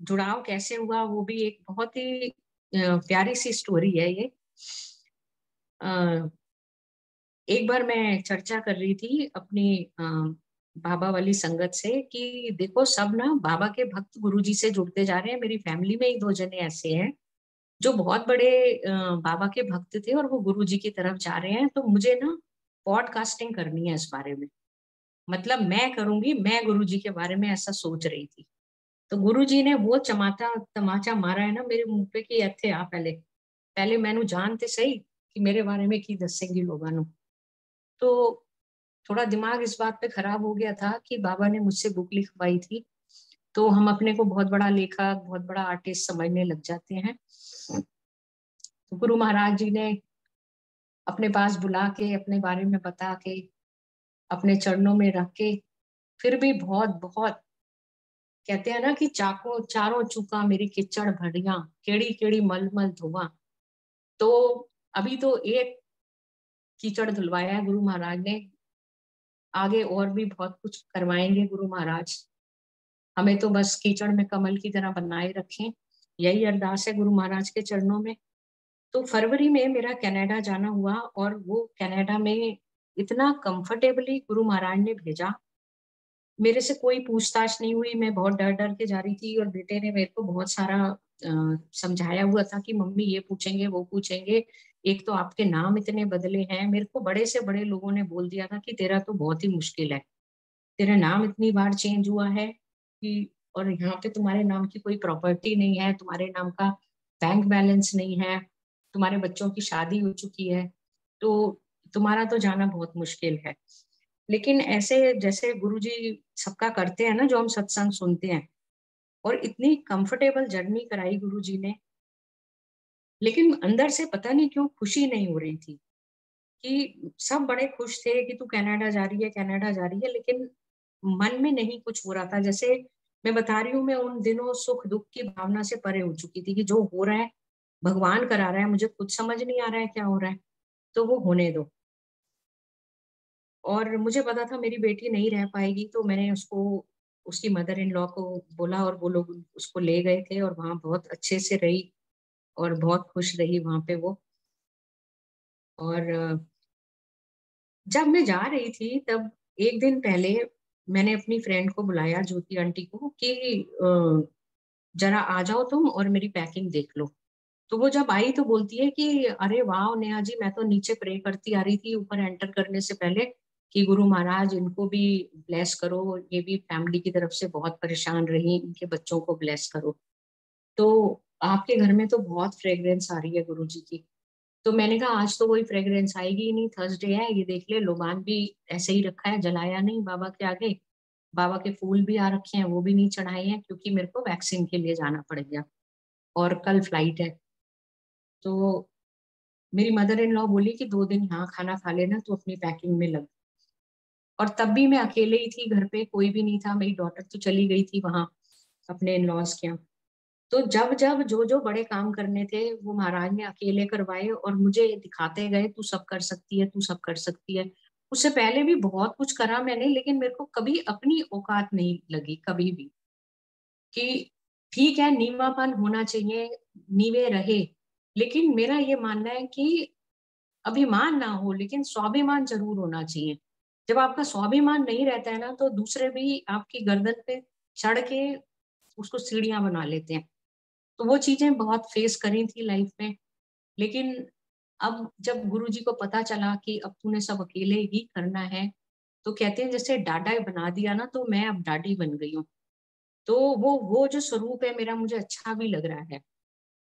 जुड़ाव कैसे हुआ वो भी एक बहुत ही प्यारी सी स्टोरी है ये। अ, एक बार मैं चर्चा कर रही थी अपनी बाबा वाली संगत से कि देखो सब ना बाबा के भक्त गुरुजी से जुड़ते जा रहे हैं। मेरी फैमिली में ही दो जने ऐसे हैं जो बहुत बड़े बाबा के भक्त थे और वो गुरुजी की तरफ जा रहे हैं, तो मुझे ना पॉडकास्टिंग करनी है इस बारे में। मतलब मैं करूंगी, मैं गुरुजी के बारे में ऐसा सोच रही थी। तो गुरुजी ने वो चमाचा तमाचा मारा है ना मेरे मुंह पे कि ਇੱਥੇ आ पहले, पहले मैनू जानते सही कि मेरे बारे में की दसेंगी लोगों ਨੂੰ। तो थोड़ा दिमाग इस बात पे खराब हो गया था कि बाबा ने मुझसे बुक लिखवाई थी, तो हम अपने को बहुत बड़ा लेखक, बहुत बड़ा आर्टिस्ट समझने लग जाते हैं। तो गुरु महाराज जी ने अपने पास बुला के, अपने बारे में बता के, अपने चरणों में रख के, फिर भी बहुत बहुत कहते हैं ना कि चाको चारों चूका मेरी किचड़ भरिया, केड़ी केड़ी मल मल धोवा। तो अभी तो एक कीचड़ धुलवाया है गुरु महाराज ने, आगे और भी बहुत कुछ करवाएंगे गुरु महाराज। हमें तो बस कीचड़ में कमल की तरह बनाए रखें, यही अरदास है गुरु महाराज के चरणों में। तो फरवरी में मेरा कनाडा जाना हुआ और वो कनाडा में इतना कंफर्टेबली गुरु महाराज ने भेजा, मेरे से कोई पूछताछ नहीं हुई। मैं बहुत डर डर के जा रही थी और बेटे ने मेरे को बहुत सारा समझाया हुआ था कि मम्मी ये पूछेंगे वो पूछेंगे, एक तो आपके नाम इतने बदले हैं। मेरे को बड़े से बड़े लोगों ने बोल दिया था कि तेरा तो बहुत ही मुश्किल है, तेरा नाम इतनी बार चेंज हुआ है कि, और यहाँ पे तुम्हारे नाम की कोई प्रॉपर्टी नहीं है, तुम्हारे नाम का बैंक बैलेंस नहीं है, तुम्हारे बच्चों की शादी हो चुकी है, तो तुम्हारा तो जाना बहुत मुश्किल है। लेकिन ऐसे जैसे गुरुजी सबका करते हैं ना, जो हम सत्संग सुनते हैं, और इतनी कंफर्टेबल जर्नी कराई गुरुजी ने। लेकिन अंदर से पता नहीं क्यों खुशी नहीं हो रही थी कि सब बड़े खुश थे कि तू कनाडा जा रही है, कनाडा जा रही है, लेकिन मन में नहीं कुछ हो रहा था। जैसे मैं बता रही हूँ, मैं उन दिनों सुख दुख की भावना से परे हो चुकी थी कि जो हो रहा है भगवान करा रहा है, मुझे खुद समझ नहीं आ रहा है क्या हो रहा है, तो वो होने दो। और मुझे पता था मेरी बेटी नहीं रह पाएगी, तो मैंने उसको, उसकी मदर इन लॉ को बोला और वो लोग उसको ले गए थे और वहां बहुत अच्छे से रही और बहुत खुश रही वहां पे वो। और जब मैं जा रही थी तब एक दिन पहले मैंने अपनी फ्रेंड को बुलाया, ज्योति आंटी को, कि जरा आ जाओ तुम और मेरी पैकिंग देख लो। तो वो जब आई तो बोलती है कि अरे वाह नेहा जी, मैं तो नीचे प्रे करती आ रही थी ऊपर एंटर करने से पहले कि गुरु महाराज इनको भी ब्लेस करो, ये भी फैमिली की तरफ से बहुत परेशान रही, इनके बच्चों को ब्लेस करो। तो आपके घर में तो बहुत फ्रेग्रेंस आ रही है गुरु जी की। तो मैंने कहा आज तो कोई फ्रेग्रेंस आएगी ही नहीं, थर्सडे है, ये देख ले, लोबान भी ऐसे ही रखा है, जलाया नहीं बाबा के आगे। बाबा के फूल भी आ रखे हैं, वो भी नहीं चढ़ाए हैं, क्योंकि मेरे को वैक्सीन के लिए जाना पड़ गया और कल फ्लाइट है। तो मेरी मदर इन लॉ बोली कि 2 दिन यहाँ खाना खा लेना, तो अपनी पैकिंग में लग। और तब भी मैं अकेले ही थी घर पे, कोई भी नहीं था, मेरी डॉटर तो चली गई थी वहां अपने इन लॉज के यहाँ। तो जब जब जो जो बड़े काम करने थे वो महाराज ने अकेले करवाए और मुझे दिखाते गए, तू सब कर सकती है, तू सब कर सकती है। उससे पहले भी बहुत कुछ करा मैंने, लेकिन मेरे को कभी अपनी औकात नहीं लगी कभी भी, कि ठीक है नीवापन होना चाहिए, नीवे रहे, लेकिन मेरा ये मानना है कि अभिमान ना हो, लेकिन स्वाभिमान जरूर होना चाहिए। जब आपका स्वाभिमान नहीं रहता है ना, तो दूसरे भी आपकी गर्दन पे चढ़ के उसको सीढ़ियां बना लेते हैं। तो वो चीजें बहुत फेस करी थी लाइफ में। लेकिन अब जब गुरुजी को पता चला कि अब तूने सब अकेले ही करना है, तो कहते हैं जैसे डाडा बना दिया ना, तो मैं अब डाडी बन गई हूँ। तो वो जो स्वरूप है मेरा, मुझे अच्छा भी लग रहा है।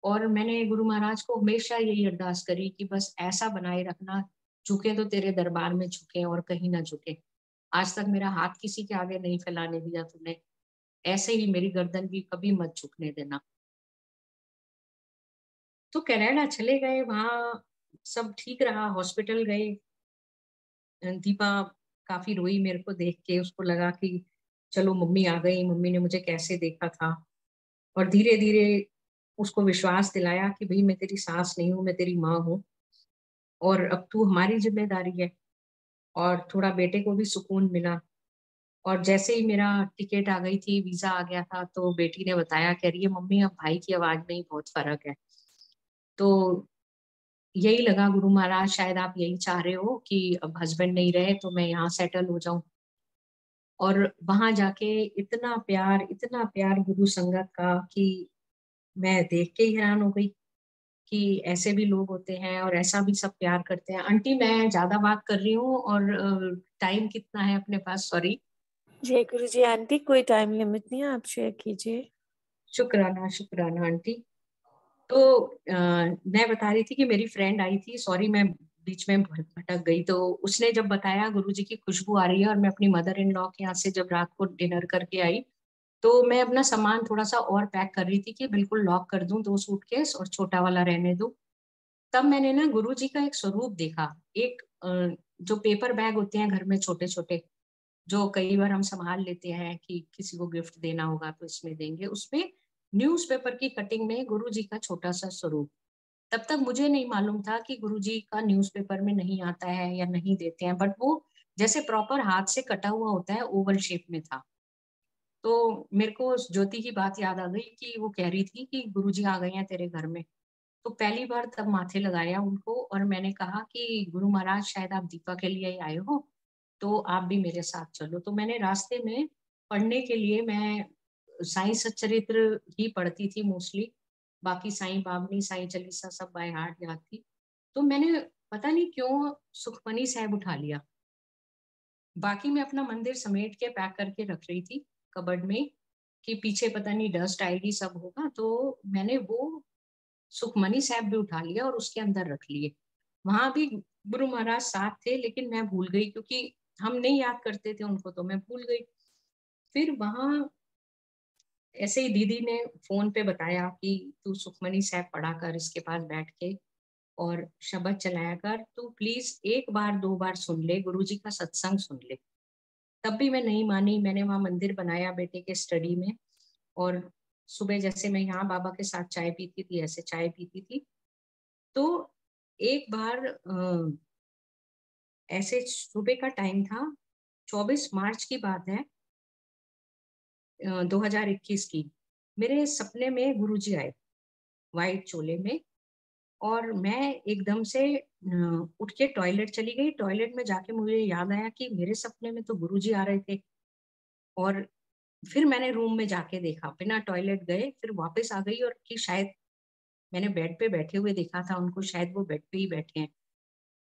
और मैंने गुरु महाराज को हमेशा यही अरदास करी कि बस ऐसा बनाए रखना, झुके तो तेरे दरबार में झुके और कहीं ना झुके। आज तक मेरा हाथ किसी के आगे नहीं फैलाने दिया तूने, ऐसे ही मेरी गर्दन भी कभी मत झुकने देना। तो कनाडा चले गए, वहां सब ठीक रहा, हॉस्पिटल गए। दीपा काफी रोई मेरे को देख के, उसको लगा कि चलो मम्मी आ गई, मम्मी ने मुझे कैसे देखा था। और धीरे धीरे उसको विश्वास दिलाया कि भाई मैं तेरी सास नहीं हूँ, मैं तेरी माँ हूँ, और अब तू हमारी जिम्मेदारी है। और थोड़ा बेटे को भी सुकून मिला। और जैसे ही मेरा टिकट आ गई थी, वीजा आ गया था, तो बेटी ने बताया, कह रही है मम्मी अब भाई की आवाज में ही बहुत फर्क है। तो यही लगा गुरु महाराज शायद आप यही चाह रहे हो कि अब हस्बैंड नहीं रहे तो मैं यहाँ सेटल हो जाऊं। और वहां जाके इतना प्यार गुरु संगत का कि मैं देख के ही हैरान हो गई कि ऐसे भी लोग होते हैं और ऐसा भी सब प्यार करते हैं। आंटी मैं ज्यादा बात कर रही हूँ, और टाइम कितना है अपने पास, सॉरी। जय गुरु जी आंटी, कोई टाइम लिमिट नहीं है, आप शेयर कीजिए। शुक्राना शुक्राना आंटी। तो मैं बता रही थी कि मेरी फ्रेंड आई थी, सॉरी मैं बीच में भटक गई। तो उसने जब बताया गुरुजी की खुशबू आ रही है, और मैं अपनी मदर इन लॉ के यहाँ से जब रात को डिनर करके आई, तो मैं अपना सामान थोड़ा सा और पैक कर रही थी कि बिल्कुल लॉक कर दूं 2 सूटकेस और छोटा वाला रहने दूं। तब मैंने ना गुरुजी का एक स्वरूप देखा। एक जो पेपर बैग होते हैं घर में छोटे छोटे, जो कई बार हम संभाल लेते हैं कि किसी को गिफ्ट देना होगा तो इसमें देंगे, उसमें न्यूज़पेपर की कटिंग में गुरुजी का छोटा सा स्वरूप। तब तक मुझे नहीं मालूम था कि गुरुजी का न्यूज़पेपर में नहीं आता है या नहीं देते हैं, बट वो जैसे प्रॉपर हाथ से कटा हुआ होता है, ओवल शेप में था। तो मेरे को उस ज्योति की बात याद आ गई कि वो कह रही थी कि गुरुजी आ गए हैं तेरे घर में। तो पहली बार तब माथे लगाया उनको, और मैंने कहा कि गुरु महाराज शायद आप दीपा के लिए ही आए हो, तो आप भी मेरे साथ चलो। तो मैंने रास्ते में पढ़ने के लिए, मैं साईं सच्चरित्र ही पढ़ती थी मोस्टली, बाकी साईं बावनी साईं चालीसा सब बाय हार्ट याद थी। तो मैंने पता नहीं क्यों सुखमनी साहब उठा लिया। बाकी मैं अपना मंदिर समेट के पैक करके रख रही थी कबर्ड में, कि पीछे पता नहीं डस्ट आएगी सब होगा। तो मैंने वो सुखमनी साहब भी उठा लिया और उसके अंदर रख लिए। वहां भी गुरु महाराज साथ थे, लेकिन मैं भूल गई क्योंकि हम नहीं याद करते थे उनको, तो मैं भूल गई। फिर वहां ऐसे ही दीदी ने फोन पे बताया कि तू सुखमनी साहब पढ़ा कर इसके पास बैठ के, और शब्द चलाया कर, तू प्लीज 1 बार 2 बार सुन ले, गुरुजी का सत्संग सुन ले। तब भी मैं नहीं मानी, मैंने वहां मंदिर बनाया बेटे के स्टडी में। और सुबह जैसे मैं यहाँ बाबा के साथ चाय पीती थी, ऐसे चाय पीती थी। तो एक बार ऐसे सुबह का टाइम था, 24 मार्च की बात है, 2021 की। मेरे सपने में गुरुजी आए वाइट चोले में, और मैं एकदम से उठ के टॉयलेट चली गई। टॉयलेट में जाके मुझे याद आया कि मेरे सपने में तो गुरुजी आ रहे थे। और फिर मैंने रूम में जाके देखा, बिना टॉयलेट गए फिर वापस आ गई, और कि शायद मैंने बेड पे बैठे हुए देखा था उनको, शायद वो बेड पे ही बैठे हैं।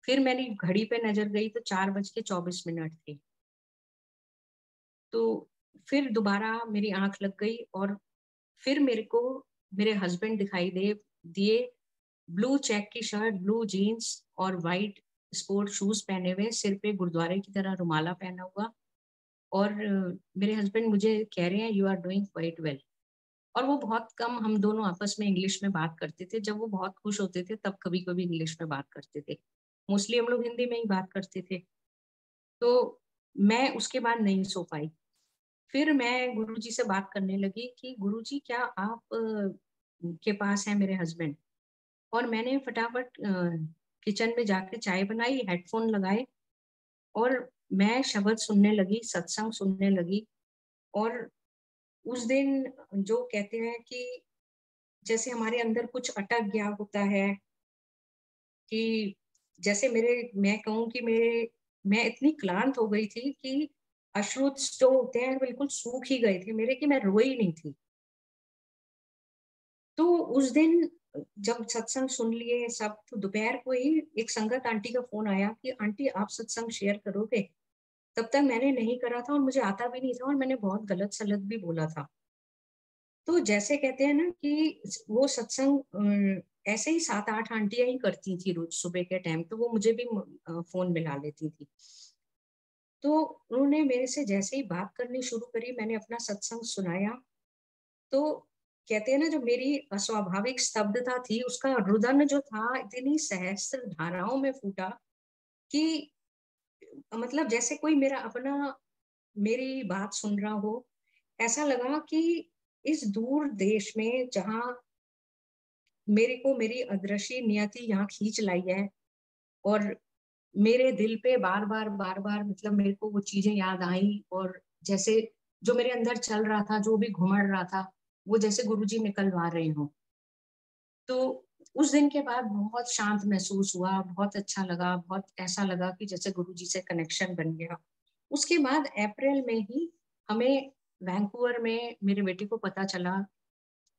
फिर मैंने घड़ी पे नजर गई तो 4:24 थे। तो फिर दोबारा मेरी आंख लग गई, और फिर मेरे को मेरे हस्बैंड दिखाई दे दिए, ब्लू चेक की शर्ट, ब्लू जीन्स और वाइट स्पोर्ट शूज पहने हुए, सिर पे गुरुद्वारे की तरह रुमाला पहना हुआ। और मेरे हस्बैंड मुझे कह रहे हैं you are doing quite well. और वो बहुत कम हम दोनों आपस में इंग्लिश में बात करते थे। जब वो बहुत खुश होते थे तब कभी-कभी इंग्लिश में बात करते थे। मोस्टली हम लोग हिंदी में ही बात करते थे। तो मैं उसके बाद नहीं सो पाई। फिर मैं गुरुजी से बात करने लगी कि गुरुजी क्या आप के पास है मेरे हस्बैंड? और मैंने फटाफट किचन में जाके चाय बनाई, हेडफ़ोन लगाए और मैं शबद सुनने लगी, सत्संग सुनने लगी। और उस दिन जो कहते हैं कि जैसे हमारे अंदर कुछ अटक गया होता है कि जैसे मैं कहूँ कि मैं इतनी क्लांत हो गई थी कि अश्रुज जो होते हैं बिल्कुल सूख ही गए थे मेरे कि मैं रोई ही नहीं थी। तो उस दिन जब सत्संग सुन लिए सब, तो दोपहर को ही एक संगत आंटी का फ़ोन आया कि आंटी आप सत्संग शेयर करोगे? तब तक मैंने नहीं करा था और मुझे आता भी नहीं था और मैंने बहुत गलत-सलत भी बोला था। तो जैसे कहते हैं ना कि वो सत्संग ऐसे ही 7-8 आंटियाँ ही करती थी रोज़ सुबह के टाइम, तो वो मुझे भी फ़ोन मिला लेती थी। तो उन्होंने मेरे से जैसे ही बात करनी शुरू करी, मैंने अपना सत्संग सुनाया, तो कहते हैं ना जो मेरी अस्वाभाविक स्तब्धता थी, उसका रुदन जो था इतनी सहस्त्र धाराओं में फूटा कि मतलब जैसे कोई मेरा अपना मेरी बात सुन रहा हो। ऐसा लगा कि इस दूर देश में जहाँ मेरे को मेरी अदृश्य नियति यहाँ खींच लाई है और मेरे दिल पे बार-बार, बार-बार मतलब मेरे को वो चीज़ें याद आई और जैसे जो मेरे अंदर चल रहा था, जो भी घुमड़ रहा था, वो जैसे गुरुजी निकलवा रहे हों। तो उस दिन के बाद बहुत शांत महसूस हुआ, बहुत अच्छा लगा, बहुत ऐसा लगा कि जैसे गुरुजी से कनेक्शन बन गया। उसके बाद अप्रैल में ही हमें वैंकूवर में मेरे बेटे को पता चला,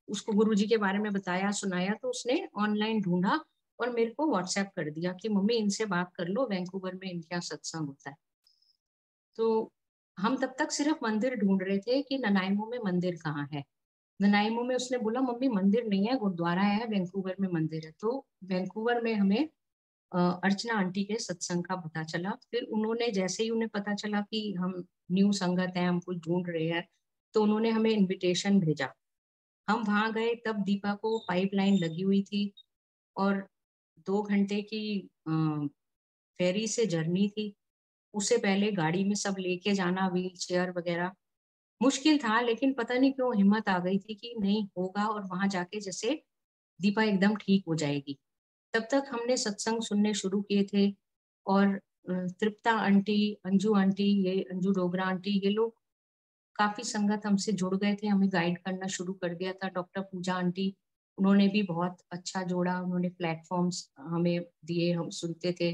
उसको गुरुजी के बारे में बताया, सुनाया तो उसने ऑनलाइन ढूँढा और मेरे को व्हाट्सएप कर दिया कि मम्मी इनसे बात कर लो, वैंकूवर में इनके यहाँ सत्संग होता है। तो हम तब तक सिर्फ मंदिर ढूँढ रहे थे कि ननाइमो में मंदिर कहाँ है। ननाइमो में उसने बोला मम्मी मंदिर नहीं है, गुरुद्वारा है, वैंकूवर में मंदिर है। तो वैंकूवर में हमें अर्चना आंटी के सत्संग का पता चला। फिर उन्होंने जैसे ही उन्हें पता चला कि हम न्यू संगत हैं, हम कुछ ढूँढ रहे हैं, तो उन्होंने हमें इन्विटेशन भेजा। हम वहाँ गए तब दीपा को पाइपलाइन लगी हुई थी और 2 घंटे की अ, फेरी से जर्नी थी। उससे पहले गाड़ी में सब लेके जाना, व्हीलचेयर वगैरह, मुश्किल था लेकिन पता नहीं क्यों हिम्मत आ गई थी कि नहीं होगा और वहाँ जाके जैसे दीपा एकदम ठीक हो जाएगी। तब तक हमने सत्संग सुनने शुरू किए थे और तृप्ता आंटी, अंजू आंटी, ये अंजू डोगरा आंटी, ये लोग काफ़ी संगत हमसे जुड़ गए थे, हमें गाइड करना शुरू कर दिया था। डॉक्टर पूजा आंटी, उन्होंने भी बहुत अच्छा जोड़ा, उन्होंने प्लेटफ़ॉर्म्स हमें दिए, हम सुनते थे।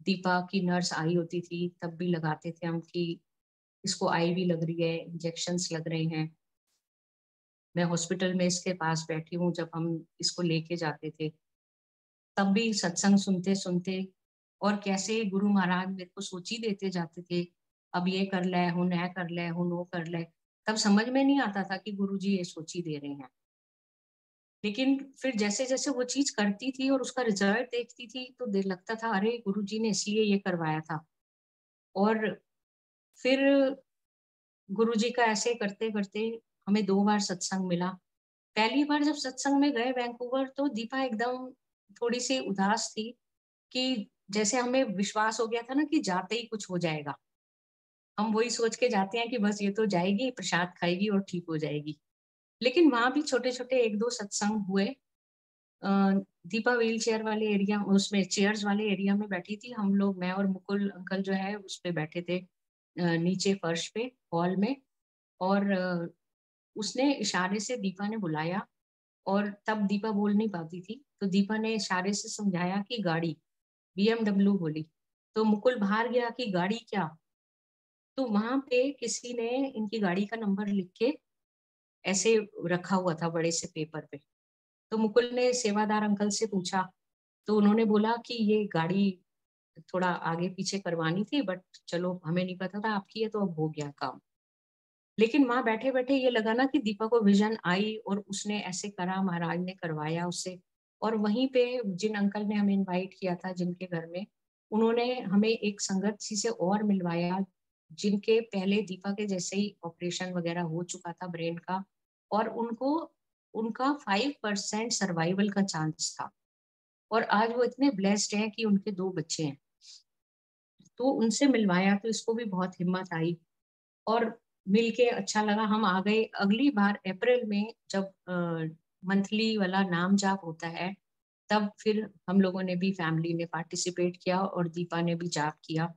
दीपा की नर्स आई होती थी, तब भी लगाते थे हम कि इसको आईवी लग रही है, इंजेक्शंस लग रहे हैं। मैं हॉस्पिटल में इसके पास बैठी हूँ जब हम इसको लेके जाते थे। तब भी सत्संग सुनते-सुनते और कैसे गुरु महाराज मेरे को सोची देते जाते थे, अब ये कर ले, हुन ऐ कर ले, हुन वो कर ले। तब समझ में नहीं आता था कि गुरुजी ये सोची दे रहे हैं। लेकिन फिर जैसे-जैसे वो चीज़ करती थी और उसका रिज़ल्ट देखती थी, तो लगता था अरे! गुरुजी ने इसलिए ये करवाया था। और फिर गुरुजी का ऐसे करते-करते हमें 2 बार सत्संग मिला। पहली बार जब सत्संग में गए वैंकूवर तो दीपा एकदम थोड़ी-सी उदास थी कि जैसे हमें विश्वास हो गया था ना कि जाते ही कुछ हो जाएगा। हम वही सोच के जाते हैं कि बस ये तो जाएगी, प्रसाद खाएगी और ठीक हो जाएगी। लेकिन वहाँ भी छोटे-छोटे 1-2 सत्संग हुए। अ, दीपा व्हीलचेयर वाले एरिया उसमें चेयर्स वाले एरिया में बैठी थी। हम लोग मैं और मुकुल अंकल जो है उस पे बैठे थे नीचे फर्श पे हॉल में और उसने इशारे से दीपा ने बुलाया और तब दीपा बोल नहीं पाती थी, तो दीपा ने इशारे से समझाया कि गाड़ी, बीएमडब्ल्यू बोली। तो मुकुल बाहर गया कि गाड़ी क्या? तो वहाँ पे किसी ने इनकी गाड़ी का नंबर लिख के ऐसे रखा हुआ था बड़े से पेपर पे। तो मुकुल ने सेवादार अंकल से पूछा, तो उन्होंने बोला कि ये गाड़ी थोड़ा आगे-पीछे करवानी थी बट चलो हमें नहीं पता था आपकी है तो अब हो गया काम। लेकिन वहाँ बैठे-बैठे ये लगा ना कि दीपा को विज़न आई और उसने ऐसे करा, महाराज ने करवाया उससे और वहीं पे जिन अंकल ने हमें इनवाइट किया था जिनके घर में, उन्होंने हमें एक संगत से और मिलवाया, जिनके पहले दीपा के जैसे ही ऑपरेशन वगैरह हो चुका था ब्रेन का, और उनको उनका 5% सर्वाइवल का चांस था, और आज वो इतने ब्लेस्ड हैं कि उनके 2 बच्चे हैं। तो उनसे मिलवाया तो इसको भी बहुत हिम्मत आई और मिलके अच्छा लगा। हम आ गए अगली बार अप्रैल में जब मंथली वाला नाम जाप होता है, तब फिर हम लोगों ने भी फैमिली ने पार्टिसिपेट किया और दीपा ने भी जाप किया।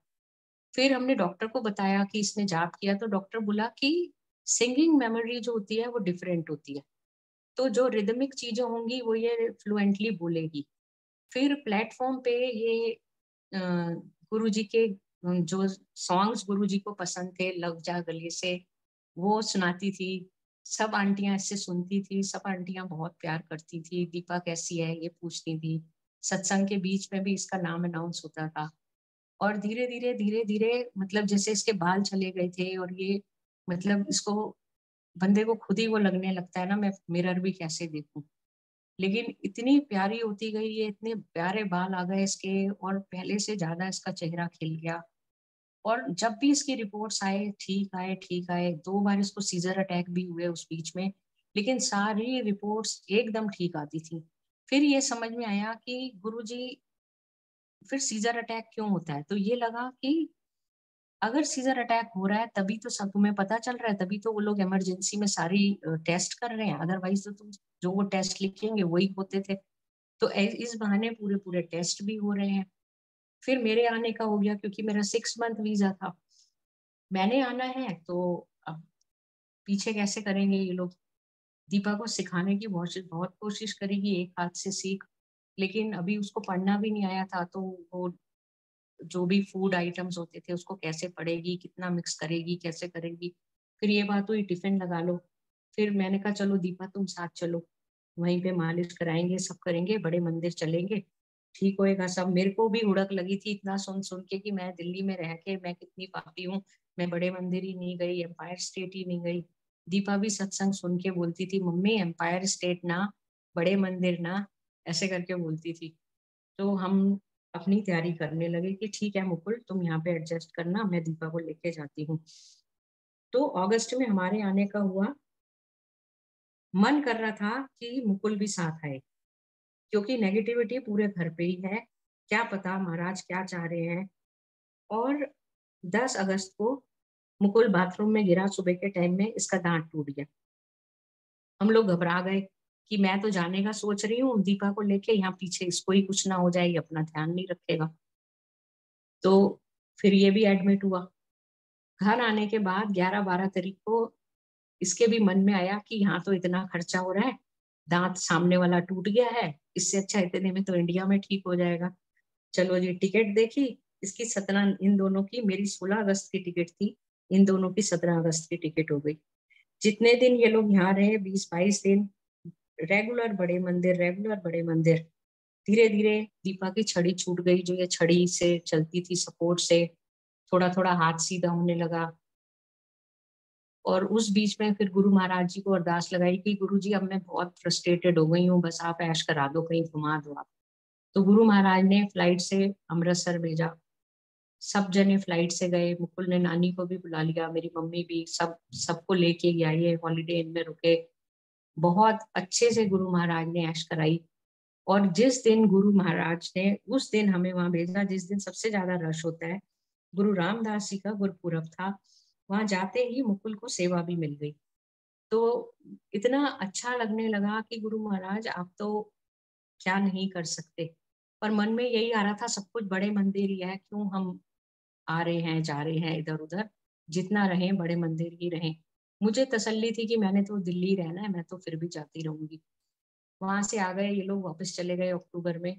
फिर हमने डॉक्टर को बताया कि इसने जाप किया, तो डॉक्टर बोला कि सिंगिंग मेमोरी जो होती है वो डिफरेंट होती है, तो जो रिदमिक चीजें होंगी वो ये फ्लुएंटली बोलेगी। फिर प्लेटफॉर्म पे ये गुरुजी के जो सॉन्ग्स गुरुजी को पसंद थे, लग जा गले से, वो सुनाती थी। सब आंटियां इससे सुनती थी, सब आंटियां बहुत प्यार करती थी, दीपा कैसी है ये पूछती थी। सत्संग के बीच में भी इसका नाम अनाउंस होता था। और धीरे धीरे मतलब जैसे इसके बाल चले गए थे, और ये मतलब इसको बंदे को खुद ही वो लगने लगता है ना, मैं मिरर भी कैसे देखूं। लेकिन इतनी प्यारी होती गई, ये इतने प्यारे बाल आ गए इसके, और पहले से ज्यादा इसका चेहरा खिल गया। और जब भी इसकी रिपोर्ट्स आए, ठीक आए। 2 बार इसको सीजर अटैक भी हुए उस बीच में, लेकिन सारी रिपोर्ट्स एकदम ठीक आती थी। फिर ये समझ में आया कि गुरुजी, फिर सीजर अटैक क्यों होता है, तो ये लगा कि अगर सीजर अटैक हो रहा है तभी तो सब तुम्हें पता चल रहा है, तभी तो वो लोग इमरजेंसी में सारी टेस्ट कर रहे हैं, अदरवाइज तो तुम जो वो टेस्ट लिखेंगे वही होते थे। तो इस बहाने पूरे पूरे टेस्ट भी हो रहे हैं। फिर मेरे आने का हो गया, क्योंकि मेरा 6 मंथ वीजा था, मैंने आना है, तो अब पीछे कैसे करेंगे ये लोग। दीपा को सिखाने की बहुत बहुत कोशिश करेगी, एक हाथ से सीख, लेकिन अभी उसको पढ़ना भी नहीं आया था, तो वो जो भी फूड आइटम्स होते थे उसको कैसे पढ़ेगी, कितना मिक्स करेगी, कैसे करेगी। फिर ये बात हुई टिफिन लगा लो। फिर मैंने कहा चलो दीपा तुम साथ चलो, वहीं पे मालिश कराएंगे, सब करेंगे, बड़े मंदिर चलेंगे, ठीक होएगा सब। मेरे को भी हुड़क लगी थी इतना सुन सुन के कि मैं दिल्ली में रह के मैं कितनी पापी हूँ, मैं बड़े मंदिर ही नहीं गई, एम्पायर स्टेट ही नहीं गई। दीपा भी सत्संग सुन के बोलती थी, मम्मी एम्पायर स्टेट ना, बड़े मंदिर ना, ऐसे करके बोलती थी। तो हम अपनी तैयारी करने लगे कि ठीक है मुकुल, तुम यहाँ पे एडजस्ट करना, मैं दीपा को लेके जाती हूँ। तो अगस्त में हमारे आने का हुआ। मन कर रहा था कि मुकुल भी साथ आए, क्योंकि नेगेटिविटी पूरे घर पे ही है, क्या पता महाराज क्या चाह रहे हैं। और 10 अगस्त को मुकुल बाथरूम में गिरा, सुबह के टाइम में इसका दांत टूट गया। हम लोग घबरा गए कि मैं तो जाने का सोच रही हूँ दीपा को लेके, यहाँ पीछे इसको ही कुछ ना हो जाए, ये अपना ध्यान नहीं रखेगा। तो फिर ये भी एडमिट हुआ। घर आने के बाद 11-12 तारीख को इसके भी मन में आया कि यहाँ तो इतना खर्चा हो रहा है, दांत सामने वाला टूट गया है, इससे अच्छा इतने में तो इंडिया में ठीक हो जाएगा। चलो जी, टिकट देखी इसकी 17, इन दोनों की, मेरी 16 अगस्त की टिकट थी, इन दोनों की 17 अगस्त की टिकट हो गई। जितने दिन ये लोग यहाँ रहे, 20-22 दिन, रेगुलर बड़े मंदिर, रेगुलर बड़े मंदिर। धीरे धीरे दीपा की छड़ी छूट गई, जो ये छड़ी से चलती थी सपोर्ट से, थोड़ा थोड़ा हाथ सीधा होने लगा। और उस बीच में फिर गुरु महाराज जी को अरदास लगाई कि गुरु जी अब मैं बहुत फ्रस्ट्रेटेड हो गई हूँ, बस आप ऐश करा दो, कहीं घुमा दो आप। तो गुरु महाराज ने फ्लाइट से अमृतसर भेजा, सब जने फ्लाइट से गए, मुकुल ने नानी को भी बुला लिया, मेरी मम्मी भी, सब सबको लेके गया, ये हॉलीडे इन में रुके। बहुत अच्छे से गुरु महाराज ने ऐश कराई। और जिस दिन गुरु महाराज ने उस दिन हमें वहां भेजा जिस दिन सबसे ज्यादा रश होता है, गुरु रामदास जी का गुरुपुरब था, वहां जाते ही मुकुल को सेवा भी मिल गई। तो इतना अच्छा लगने लगा कि गुरु महाराज आप तो क्या नहीं कर सकते। पर मन में यही आ रहा था, सब कुछ बड़े मंदिर ही है, क्यों हम आ रहे हैं जा रहे हैं इधर उधर, जितना रहें बड़े मंदिर ही रहें। मुझे तसल्ली थी कि मैंने तो दिल्ली रहना है, मैं तो फिर भी जाती रहूंगी। वहां से आ गए ये लोग, वापस चले गए अक्टूबर में।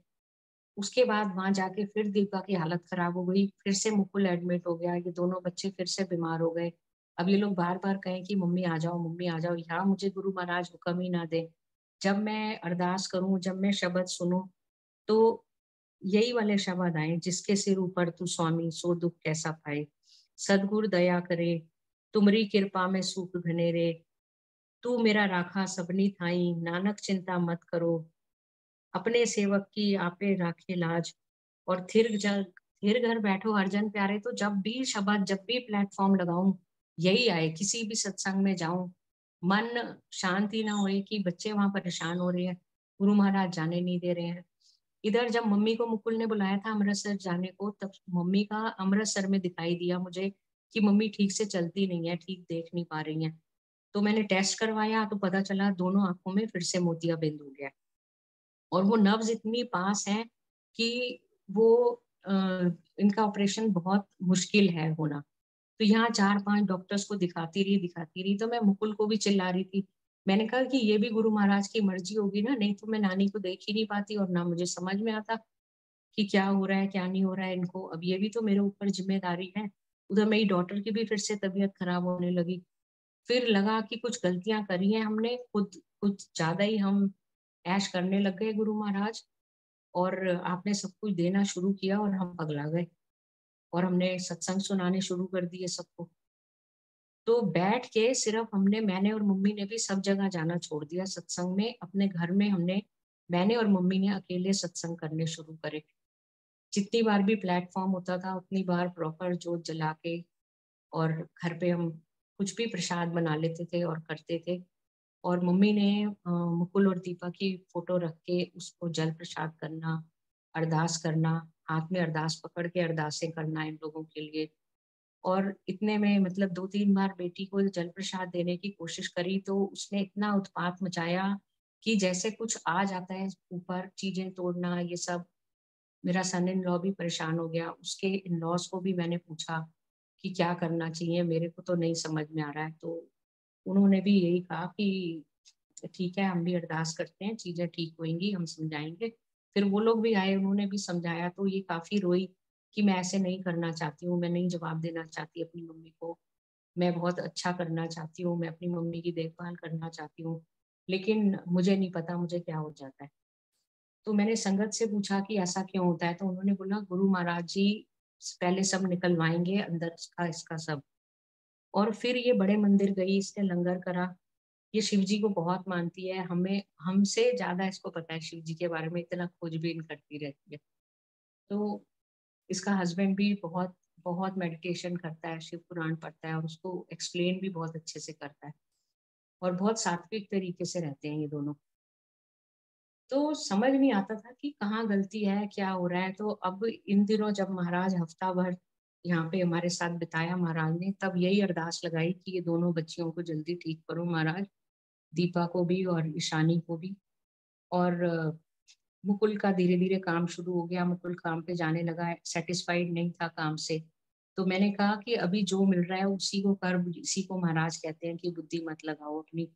उसके बाद वहां जाके फिर दीपा की हालत खराब हो गई, फिर से मुकुल एडमिट हो गया, ये दोनों बच्चे फिर से बीमार हो गए। अब ये लोग बार बार कहें कि मम्मी आ जाओ, मम्मी आ जाओ, यहाँ मुझे गुरु महाराज हुक्म ही ना दे। जब मैं अरदास करूं, जब मैं शब्द सुनूं, तो यही वाले शब्द आए, जिसके सिर ऊपर तू स्वामी सो दुख कैसा पाए, सदगुरु दया करे तुमरी कृपा में सुख घनेरे, तू मेरा राखा सबनी थाई नानक चिंता मत करो, अपने सेवक की आपे राखे लाज, और थिर घर बैठो हरिजन प्यारे। तो जब भी शब्द, जब भी प्लेटफॉर्म लगाऊं, यही आए, किसी भी सत्संग में जाऊं, मन शांति ना होए कि बच्चे वहां परेशान हो रहे हैं, गुरु महाराज जाने नहीं दे रहे हैं। इधर जब मम्मी को मुकुल ने बुलाया था अमृतसर जाने को, तब मम्मी का अमृतसर में दिखाई दिया मुझे कि मम्मी ठीक से चलती नहीं है, ठीक देख नहीं पा रही हैं। तो मैंने टेस्ट करवाया तो पता चला दोनों आंखों में फिर से मोतियाबिंद हो गया, और वो नब्ज इतनी पास है कि वो अ, इनका ऑपरेशन बहुत मुश्किल है होना। तो यहाँ 4-5 डॉक्टर्स को दिखाती रही, तो मैं मुकुल को भी चिल्ला रही थी। मैंने कहा कि ये भी गुरु महाराज की मर्जी होगी ना, नहीं तो मैं नानी को देख ही नहीं पाती और ना मुझे समझ में आता कि क्या हो रहा है, क्या नहीं हो रहा है इनको। अब ये भी तो मेरे ऊपर ज़िम्मेदारी है। उधर मेरी डॉटर की भी फिर से तबीयत खराब होने लगी। फिर लगा कि कुछ गलतियाँ करी हैं हमने, खुद कुछ ज़्यादा ही हम ऐश करने लग गए गुरु महाराज, और आपने सब कुछ देना शुरू किया और हम पगला गए, और हमने सत्संग सुनाने शुरू कर दिए सबको। तो बैठ के सिर्फ मैंने और मम्मी ने भी सब जगह जाना छोड़ दिया सत्संग में। अपने घर में मैंने और मम्मी ने अकेले सत्संग करने शुरू करे। जितनी बार भी प्लेटफॉर्म होता था उतनी बार प्रॉपर जोत जला के, और घर पे हम कुछ भी प्रसाद बना लेते थे और करते थे। और मम्मी ने मुकुल और दीपा की फोटो रख के उसको जल प्रसाद करना, अरदास करना, हाथ में अरदास पकड़ के अरदासें करना इन लोगों के लिए। और इतने में मतलब 2-3 बार बेटी को जल प्रसाद देने की कोशिश करी तो उसने इतना उत्पात मचाया कि जैसे कुछ आ जाता है ऊपर, चीजें तोड़ना ये सब। मेरा सन इन लॉ भी परेशान हो गया, उसके इन लॉज को भी मैंने पूछा कि क्या करना चाहिए, मेरे को तो नहीं समझ में आ रहा है। तो उन्होंने भी यही कहा कि ठीक है, हम भी अरदास करते हैं, चीजें ठीक होंगी, हम समझाएंगे। फिर वो लोग भी आए, उन्होंने भी समझाया, तो ये काफी रोई कि मैं ऐसे नहीं करना चाहती हूँ, मैं नहीं जवाब देना चाहती अपनी मम्मी को, मैं बहुत अच्छा करना चाहती हूँ, मैं अपनी मम्मी की देखभाल करना चाहती हूँ, लेकिन मुझे नहीं पता मुझे क्या हो जाता है। तो मैंने संगत से पूछा कि ऐसा क्यों होता है, तो उन्होंने बोला गुरु महाराज जी पहले सब निकलवाएंगे अंदर का इसका सब। और फिर ये बड़े मंदिर गई, इसने लंगर करा। ये शिव जी को बहुत मानती है, हमें हमसे ज्यादा इसको पता है शिव जी के बारे में, इतना खोजबीन करती रहती है। तो इसका हस्बैंड भी बहुत बहुत मेडिटेशन करता है, शिव पुराण पढ़ता है, और उसको एक्सप्लेन भी बहुत अच्छे से करता है, और बहुत सात्विक तरीके से रहते हैं ये दोनों। तो समझ नहीं आता था कि कहाँ गलती है, क्या हो रहा है। तो अब इन दिनों जब महाराज हफ्ता भर यहाँ पे हमारे साथ बिताया महाराज ने, तब यही अरदास लगाई कि ये दोनों बच्चियों को जल्दी ठीक करो महाराज, दीपा को भी और ईशानी को भी। और मुकुल का धीरे धीरे काम शुरू हो गया, मुकुल काम पे जाने लगा, सेटिस्फाइड नहीं था काम से। तो मैंने कहा कि अभी जो मिल रहा है उसी को कर, इसी को महाराज कहते हैं कि बुद्धि मत लगाओ अपनी।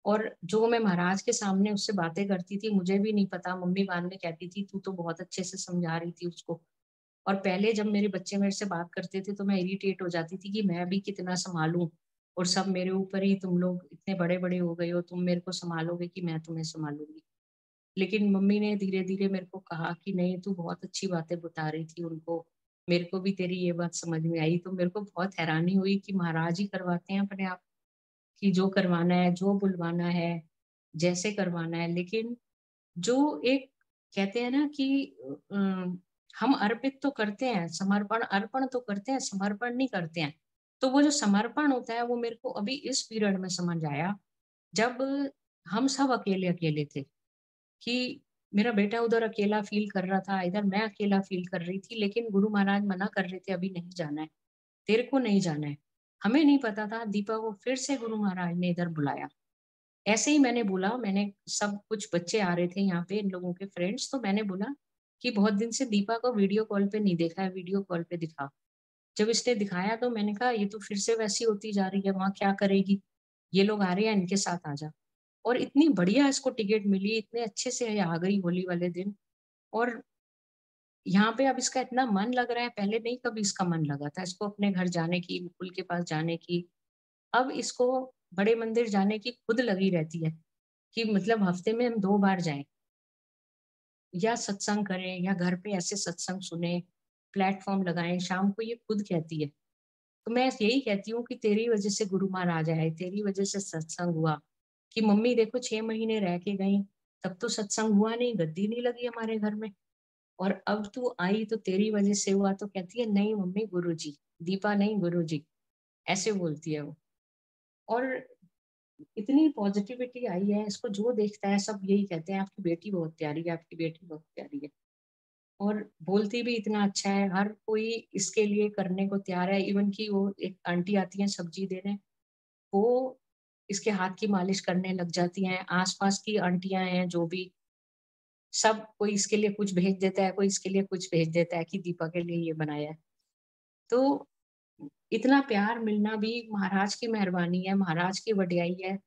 और जो मैं महाराज के सामने उससे बातें करती थी मुझे भी नहीं पता, मम्मी बाद में कहती थी तू तो बहुत अच्छे से समझा रही थी उसको। और पहले जब मेरे बच्चे मेरे से बात करते थे तो मैं इरिटेट हो जाती थी कि मैं भी कितना संभालूं, और सब मेरे ऊपर ही, तुम लोग इतने बड़े बड़े हो गए हो, तुम मेरे को संभालोगे कि मैं तुम्हें संभालूंगी। लेकिन मम्मी ने धीरे धीरे मेरे को कहा कि नहीं, तू बहुत अच्छी बातें बता रही थी उनको, मेरे को भी तेरी ये बात समझ में आई। तो मेरे को बहुत हैरानी हुई कि महाराज ही करवाते हैं अपने आप, कि जो करवाना है, जो बुलवाना है, जैसे करवाना है। लेकिन जो एक कहते हैं ना कि अ, हम अर्पित तो करते हैं, समर्पण अर्पण तो करते हैं, समर्पण नहीं करते हैं। तो वो जो समर्पण होता है वो मेरे को अभी इस पीरियड में समझ आया, जब हम सब अकेले अकेले थे, कि मेरा बेटा उधर अकेला फील कर रहा था, इधर मैं अकेला फील कर रही थी, लेकिन गुरु महाराज मना कर रहे थे अभी नहीं जाना है, तेरे को नहीं जाना है। हमें नहीं पता था, दीपा को फिर से गुरु महाराज ने इधर बुलाया। ऐसे ही मैंने बोला, मैंने सब कुछ बच्चे आ रहे थे यहाँ पे, इन लोगों के फ्रेंड्स, तो मैंने बोला कि बहुत दिन से दीपा को वीडियो कॉल पे नहीं देखा है, वीडियो कॉल पे दिखा। जब इसने दिखाया तो मैंने कहा ये तो फिर से वैसी होती जा रही है, वहां क्या करेगी, ये लोग आ रहे हैं इनके साथ आ जा। और इतनी बढ़िया इसको टिकट मिली, इतने अच्छे से ये आ गई होली वाले दिन। और यहाँ पे अब इसका इतना मन लग रहा है, पहले नहीं कभी इसका मन लगा था इसको अपने घर जाने की, मुकुल के पास जाने की। अब इसको बड़े मंदिर जाने की खुद लगी रहती है कि मतलब हफ्ते में हम 2 बार जाएं, या सत्संग करें, या घर पे ऐसे सत्संग सुने, प्लेटफॉर्म लगाएं शाम को, ये खुद कहती है। तो मैं यही कहती हूँ कि तेरी वजह से गुरु महाराज आए, तेरी वजह से सत्संग हुआ, कि मम्मी देखो 6 महीने रह के गई, तब तो सत्संग हुआ नहीं, गद्दी नहीं लगी हमारे घर में। और अब तू आई तो तेरी वजह से हुआ। तो कहती है नहीं मम्मी, गुरुजी, दीपा नहीं गुरुजी, ऐसे बोलती है वो। और इतनी पॉजिटिविटी आई है, इसको जो देखता है सब यही कहते हैं आपकी बेटी बहुत प्यारी है, आपकी बेटी बहुत प्यारी है। और बोलती भी इतना अच्छा है, हर कोई इसके लिए करने को तैयार है। इवन की वो एक आंटी आती है सब्जी देने, वो इसके हाथ की मालिश करने लग जाती हैं। आसपास की आंटियां हैं जो भी, सब कोई इसके लिए कुछ भेज देता है, कोई इसके लिए कुछ भेज देता है कि दीपा के लिए ये बनाया है। तो इतना प्यार मिलना भी महाराज की मेहरबानी है, महाराज की वडियाई है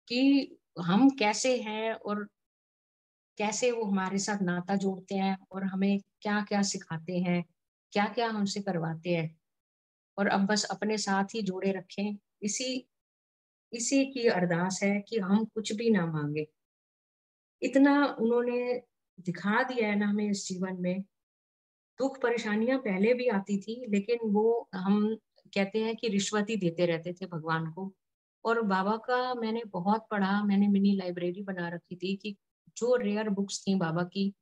कि हम कैसे हैं और कैसे वो हमारे साथ नाता जोड़ते हैं और हमें क्या-क्या सिखाते हैं, क्या-क्या हमसे करवाते हैं। और अब बस अपने साथ ही जोड़े रखें। इसी इसी की अरदास है कि हम कुछ भी ना माँगे। इतना उन्होंने दिखा दिया है ना हमें इस जीवन में। दुःख परेशानियाँ पहले भी आती थी, लेकिन वो हम कहते हैं कि रिश्वत ही देते रहते थे भगवान को। और बाबा का मैंने बहुत पढ़ा, मैंने मिनी लाइब्रेरी बना रखी थी कि जो रेयर बुक्स थी बाबा की,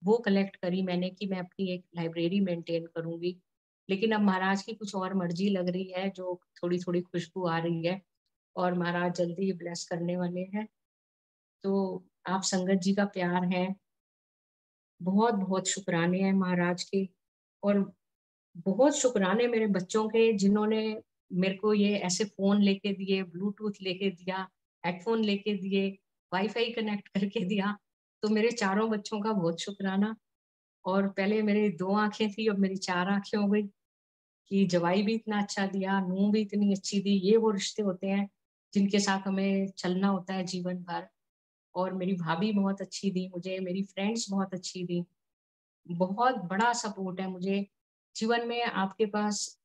वो कलेक्ट करी मैंने कि मैं अपनी एक लाइब्रेरी मेंटेन करूँगी। लेकिन अब महाराज की कुछ और मर्ज़ी लग रही है, जो थोड़ी-थोड़ी खुशबू आ रही है और महाराज जल्दी ही ब्लेस करने वाले हैं। तो आप संगत जी का प्यार है, बहुत-बहुत शुकराने हैं महाराज के। और बहुत शुकराने मेरे बच्चों के, जिन्होंने मेरे को ये ऐसे फ़ोन लेके दिए, ब्लूटूथ लेके दिया, हेडफ़ोन लेके दिए, वाईफ़ाई कनेक्ट करके दिया। तो मेरे चारों बच्चों का बहुत शुकराना। और पहले मेरी 2 आँखें थी, अब मेरी 4 आँखें हो गई कि जवाई भी इतना अच्छा दिया, नूंह भी इतनी अच्छी दी। ये वो रिश्ते होते हैं, जिनके साथ हमें चलना होता है जीवन भर। और मेरी भाभी बहुत अच्छी दी मुझे, मेरी फ्रेंड्स बहुत अच्छी दी। बहुत बड़ा सपोर्ट है मुझे। जीवन में आपके पास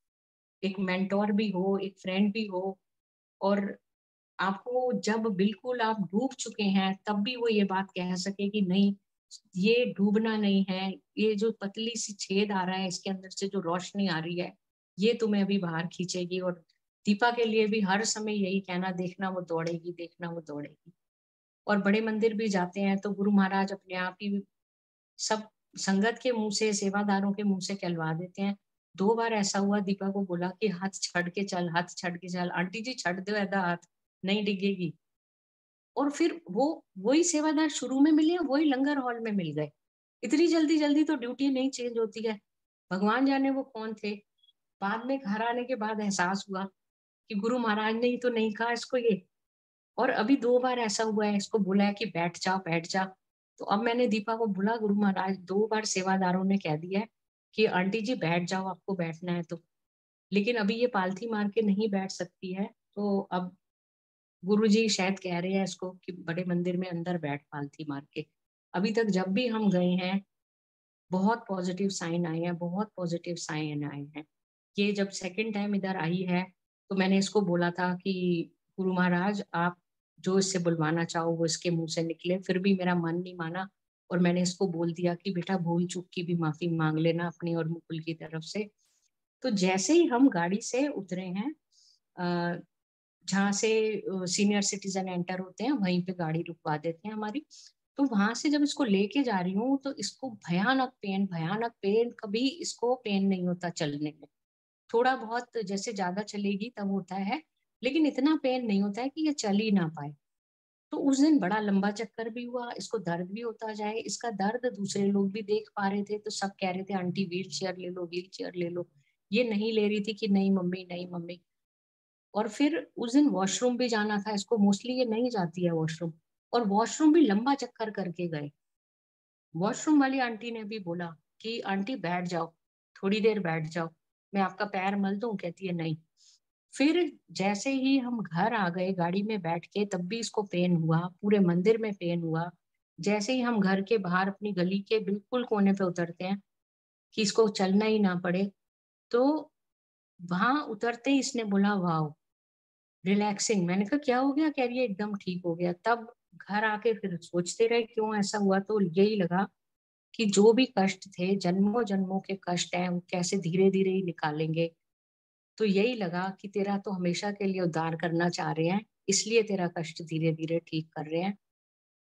एक मेंटर भी हो, एक फ्रेंड भी हो, और आपको जब बिल्कुल आप डूब चुके हैं, तब भी वो ये बात कह सके कि नहीं, ये डूबना नहीं है, ये जो पतली सी छेद आ रहा है, इसके अंदर से जो रोशनी आ रही है, ये तुम्हें अभी बाहर खींचेगी। और दीपा के लिए भी हर समय यही कहना, देखना वो दौड़ेगी, देखना वो दौड़ेगी। और बड़े मंदिर भी जाते हैं तो गुरु महाराज अपने आप ही सब संगत के मुँह से, सेवादारों के मुँह से कहलवा देते हैं। 2 बार ऐसा हुआ, दीपा को बोला कि हाथ छड़ के चल, हाथ छड़ के चल। आंटी जी छड़ दो एदा हाथ, नहीं डिगेगी। और फिर वो वही सेवादार शुरू में मिले, वही लंगर हॉल में मिल गए। इतनी जल्दी-जल्दी तो ड्यूटी नहीं चेंज होती है। भगवान जाने वो कौन थे। बाद में घर आने के बाद एहसास हुआ कि गुरु महाराज ने ही तो नहीं कहा इसको ये। और अभी 2 बार ऐसा हुआ है, इसको बोला है कि बैठ जा, बैठ जा। तो अब मैंने दीपा को बोला, गुरु महाराज 2 बार सेवादारों ने कह दिया है कि आंटी जी बैठ जाओ, आपको बैठना है तो। लेकिन अभी ये पालथी मार के नहीं बैठ सकती है, तो अब गुरुजी शायद कह रहे हैं इसको कि बड़े मंदिर में अंदर बैठ पालथी मार के। अभी तक जब भी हम गए हैं, बहुत पॉजिटिव साइन आए हैं, बहुत पॉजिटिव साइन आए हैं। ये जब सेकंड टाइम इधर आई है, तो मैंने इसको बोला था कि गुरु महाराज आप जो इससे बुलवाना चाहो वो इसके मुँह से निकले, फिर भी मेरा मन नहीं माना। और मैंने इसको बोल दिया कि बेटा भूल-चूक की भी माफ़ी माँग लेना अपनी और मुकुल की तरफ से। तो जैसे ही हम गाड़ी से उतरे हैं, अ, जहाँ से सीनियर सिटीज़न एंटर होते हैं, वहीं पे गाड़ी रुकवा देते हैं हमारी। तो वहाँ से जब इसको लेके जा रही हूँ, तो इसको भयानक पेन, कभी इसको पेन नहीं होता चलने में। थोड़ा बहुत जैसे ज़्यादा चलेगी तब होता है, लेकिन इतना पेन नहीं होता है कि ये चल ही ना पाए। तो उस दिन बड़ा लंबा चक्कर भी हुआ, इसको दर्द भी होता जाए, इसका दर्द दूसरे लोग भी देख पा रहे थे, तो सब कह रहे थे आंटी व्हीलचेयर ले लो, व्हीलचेयर ले लो। ये नहीं ले रही थी कि नहीं मम्मी, नहीं मम्मी। और फिर उस दिन वॉशरूम भी जाना था इसको, मोस्टली ये नहीं जाती है वॉशरूम, और वॉशरूम भी लंबा चक्कर करके गए। वॉशरूम वाली आंटी ने भी बोला कि आंटी बैठ जाओ, थोड़ी देर बैठ जाओ, मैं आपका पैर मल दूँ? कहती है नहीं। फिर जैसे ही हम घर आ गए गाड़ी में बैठ के, तब भी इसको पेन हुआ, पूरे मंदिर में पेन हुआ। जैसे ही हम घर के बाहर अपनी गली के बिल्कुल कोने पे उतरते हैं कि इसको चलना ही ना पड़े, तो वहाँ उतरते ही इसने बोला वाओ! रिलैक्सिंग। मैंने कहा क्या हो गया? कह रही है एकदम ठीक हो गया। तब घर आके फिर सोचते रहे क्यों ऐसा हुआ, तो यही लगा कि जो भी कष्ट थे, जन्मों-जन्मों के कष्ट हैं, वो कैसे धीरे-धीरे ही निकालेंगे। तो यही लगा कि तेरा तो हमेशा के लिए उद्धार करना चाह रहे हैं, इसलिए तेरा कष्ट धीरे-धीरे ठीक कर रहे हैं।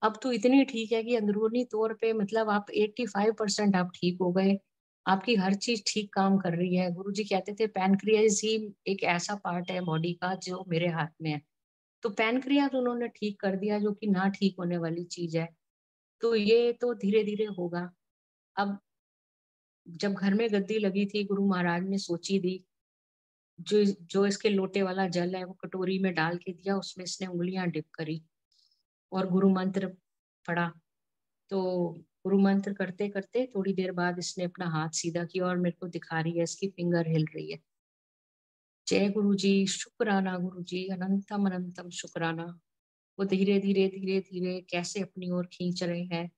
अब तो इतनी ठीक है कि अंदरूनी तौर पे मतलब आप 85% आप ठीक हो गए। आपकी हर चीज़ ठीक काम कर रही है। गुरुजी कहते थे पैनक्रियाज़ ही एक ऐसा पार्ट है बॉडी का जो मेरे हाथ में है। तो पैनक्रियाज़ उन्होंने ठीक कर दिया जो कि ना ठीक होने वाली चीज़ है। तो ये तो धीरे-धीरे होगा। अब जब घर में गद्दी लगी थी गुरु महाराज ने सोची दी, जो जो इसके लोटे वाला जल है वो कटोरी में डाल के दिया, उसमें इसने उँगलियाँ डिप करी और गुरु मंत्र पढ़ा। तो गुरु मंत्र करते-करते थोड़ी देर बाद इसने अपना हाथ सीधा किया और मेरे को दिखा रही है, इसकी फिंगर हिल रही है। जय गुरुजी, शुक्राना गुरुजी, अनंतम अनंतम शुक्राना। वो धीरे-धीरे, धीरे-धीरे कैसे अपनी ओर खींच रहे हैं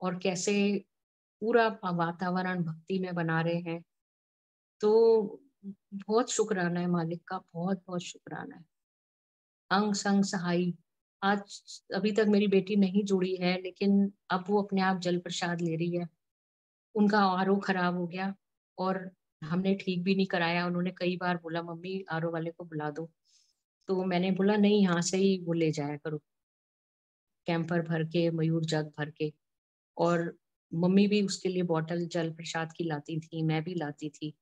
और कैसे पूरा वातावरण भक्ति में बना रहे हैं। तो बहुत शुक्राना है मालिक का, बहुत-बहुत शुक्राना है। अंग संग सहाई, आज अभी तक मेरी बेटी नहीं जुड़ी है, लेकिन अब वो अपने आप जल प्रसाद ले रही है। उनका आरओ खराब हो गया और हमने ठीक भी नहीं कराया। उन्होंने कई बार बोला मम्मी आरओ वाले को बुला दो। तो मैंने बोला नहीं यहाँ से ही वो ले जाया करो, कैंपर भर के, मयूर जग भर के। और मम्मी भी उसके लिए बॉटल जल प्रसाद की लाती थी, मैं भी लाती थी।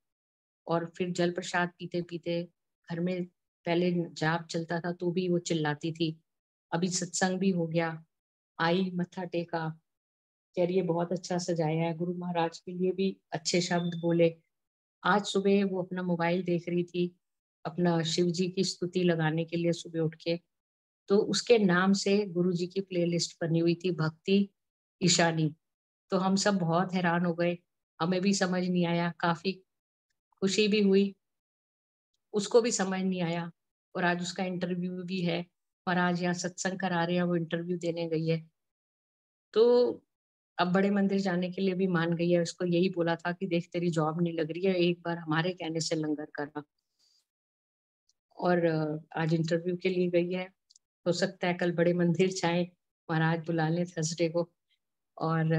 और फिर जल प्रसाद पीते-पीते घर में पहले जाप चलता था तो भी वो चिल्लाती थी। अभी सत्संग भी हो गया, आई मत्था टेका, कह रही है बहुत अच्छा सजाया है, गुरु महाराज के लिए भी अच्छे शब्द बोले। आज सुबह वो अपना मोबाइल देख रही थी, अपना शिव जी की स्तुति लगाने के लिए सुबह उठ के, तो उसके नाम से गुरु जी की प्लेलिस्ट बनी हुई थी भक्ति ईशानी। तो हम सब बहुत हैरान हो गए, हमें भी समझ नहीं आया, काफ़ी खुशी भी हुई, उसको भी समझ नहीं आया और आज उसका इंटरव्यू भी है और आज यहाँ सत्संग करा रहे हैं, वो इंटरव्यू देने गई है। तो अब बड़े मंदिर जाने के लिए भी मान गई है, उसको यही बोला था कि देख तेरी जॉब नहीं लग रही है, एक बार हमारे कहने से लंगर करना। और आज इंटरव्यू के लिए गई है, हो सकता है कल बड़े मंदिर जाएँ, महाराज बुला लें थर्सडे को। और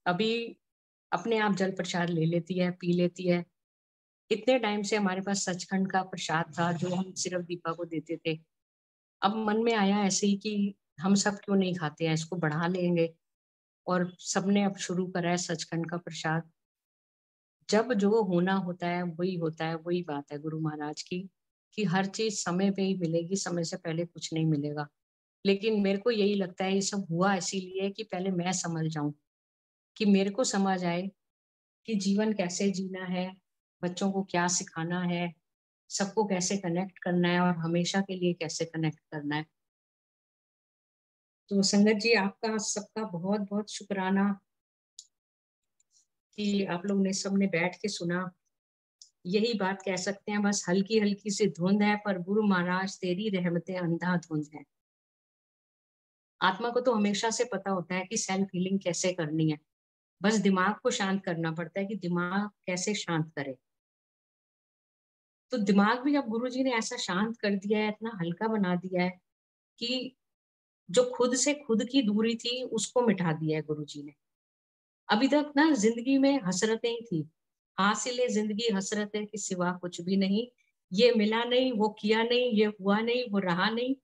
अभी अपने आप जल प्रसाद ले लेती है, पी लेती है। इतने टाइम से हमारे पास सचखंड का प्रसाद था जो हम सिर्फ दीपा को देते थे। अब मन में आया ऐसे ही कि हम सब क्यों नहीं खाते हैं, इसको बढ़ा लेंगे और सबने अब शुरू करा है सचखंड का प्रसाद। जब जो होना होता है, वही बात है गुरु महाराज की, कि हर चीज़ समय पे ही मिलेगी, समय से पहले कुछ नहीं मिलेगा। लेकिन मेरे को यही लगता है ये सब हुआ इसीलिए कि पहले मैं समझ जाऊँ, कि मेरे को समझ आए कि जीवन कैसे जीना है, बच्चों को क्या सिखाना है, सबको कैसे कनेक्ट करना है और हमेशा के लिए कैसे कनेक्ट करना है। तो संगत जी आपका सबका बहुत-बहुत शुक्राना कि आप लोग ने सबने बैठ के सुना। यही बात कह सकते हैं बस हल्की-हल्की सी धुंध है पर गुरु महाराज तेरी रहमतें अंधाधुंध है। आत्मा को तो हमेशा से पता होता है कि सेल्फ हीलिंग कैसे करनी है। बस दिमाग को शांत करना पड़ता है कि दिमाग कैसे शांत करे। तो दिमाग भी अब गुरुजी ने ऐसा शांत कर दिया है, इतना हल्का बना दिया है कि जो खुद से खुद की दूरी थी उसको मिटा दिया है गुरुजी ने। अभी तक ना ज़िंदगी में हसरतें ही थी। हासिल ज़िंदगी हसरत है के सिवा कुछ भी नहीं। ये मिला नहीं, वो किया नहीं, ये हुआ नहीं, वो रहा नहीं।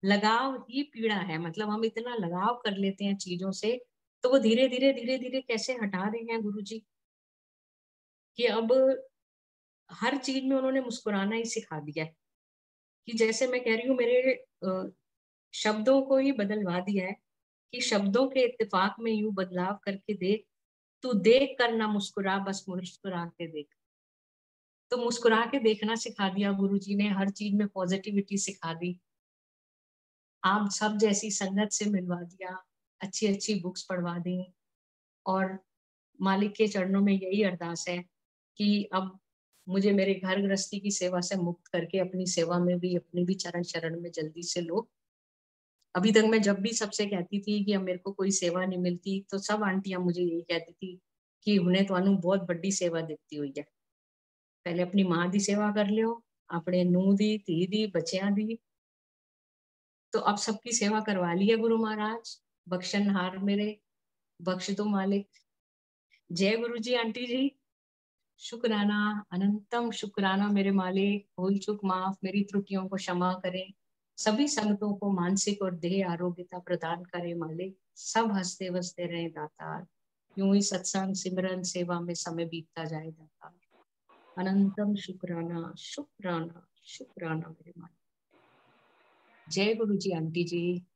लगाव ही पीड़ा है। मतलब हम इतना लगाव कर लेते हैं चीज़ों से, तो वो धीरे-धीरे, धीरे-धीरे कैसे हटा रहे हैं गुरुजी कि अब हर चीज़ में उन्होंने मुस्कुराना ही सिखा दिया है। कि जैसे मैं कह रही हूँ मेरे शब्दों को ही बदलवा दिया है कि शब्दों के इत्तेफाक में यूँ बदलाव करके देख, तू देख कर ना मुस्कुरा बस मुस्कुरा के देख। तो मुस्कुरा के देखना सिखा दिया गुरुजी ने, हर चीज़ में पॉज़िटिविटी सिखा दी। आप सब जैसी संगत से मिलवा दिया, अच्छी-अच्छी बुक्स पढ़वा दी और मालिक के चरणों में यही अरदास है कि अब मुझे मेरे घर गृहस्थी की सेवा से मुक्त करके अपनी सेवा में भी अपनी भी चरण शरण में जल्दी से लो। अभी तक मैं जब भी सबसे कहती थी कि अब मेरे को कोई सेवा नहीं मिलती, तो सब आंटियाँ मुझे यही कहती थी कि "हुणे तुहानू बहुत बड़ी सेवा दित्ती हुई है। पहले अपनी माँ दी सेवा कर लियो, अपने नूह दी, धी दी, बच्चियां दी, तो अब सबकी सेवा करवा ली है गुरु महाराज, बख्शनहार मेरे, बख्श दो मालिक। जय गुरु जी आंटी जी, शुक्राना, अनंतम शुक्राना मेरे मालिक, भूल चूक माफ, मेरी त्रुटियों को क्षमा करें। सभी संगतों को मानसिक और देह आरोग्यता प्रदान करे मालिक। सब हंसते बसते रहे दातार। यूं ही सत्संग सिमरन सेवा में समय बीतता जाए दातार। अनंतम शुक्राना शुक्राना शुक्राना मेरे मालिक। जय गुरु जी आंटी जी।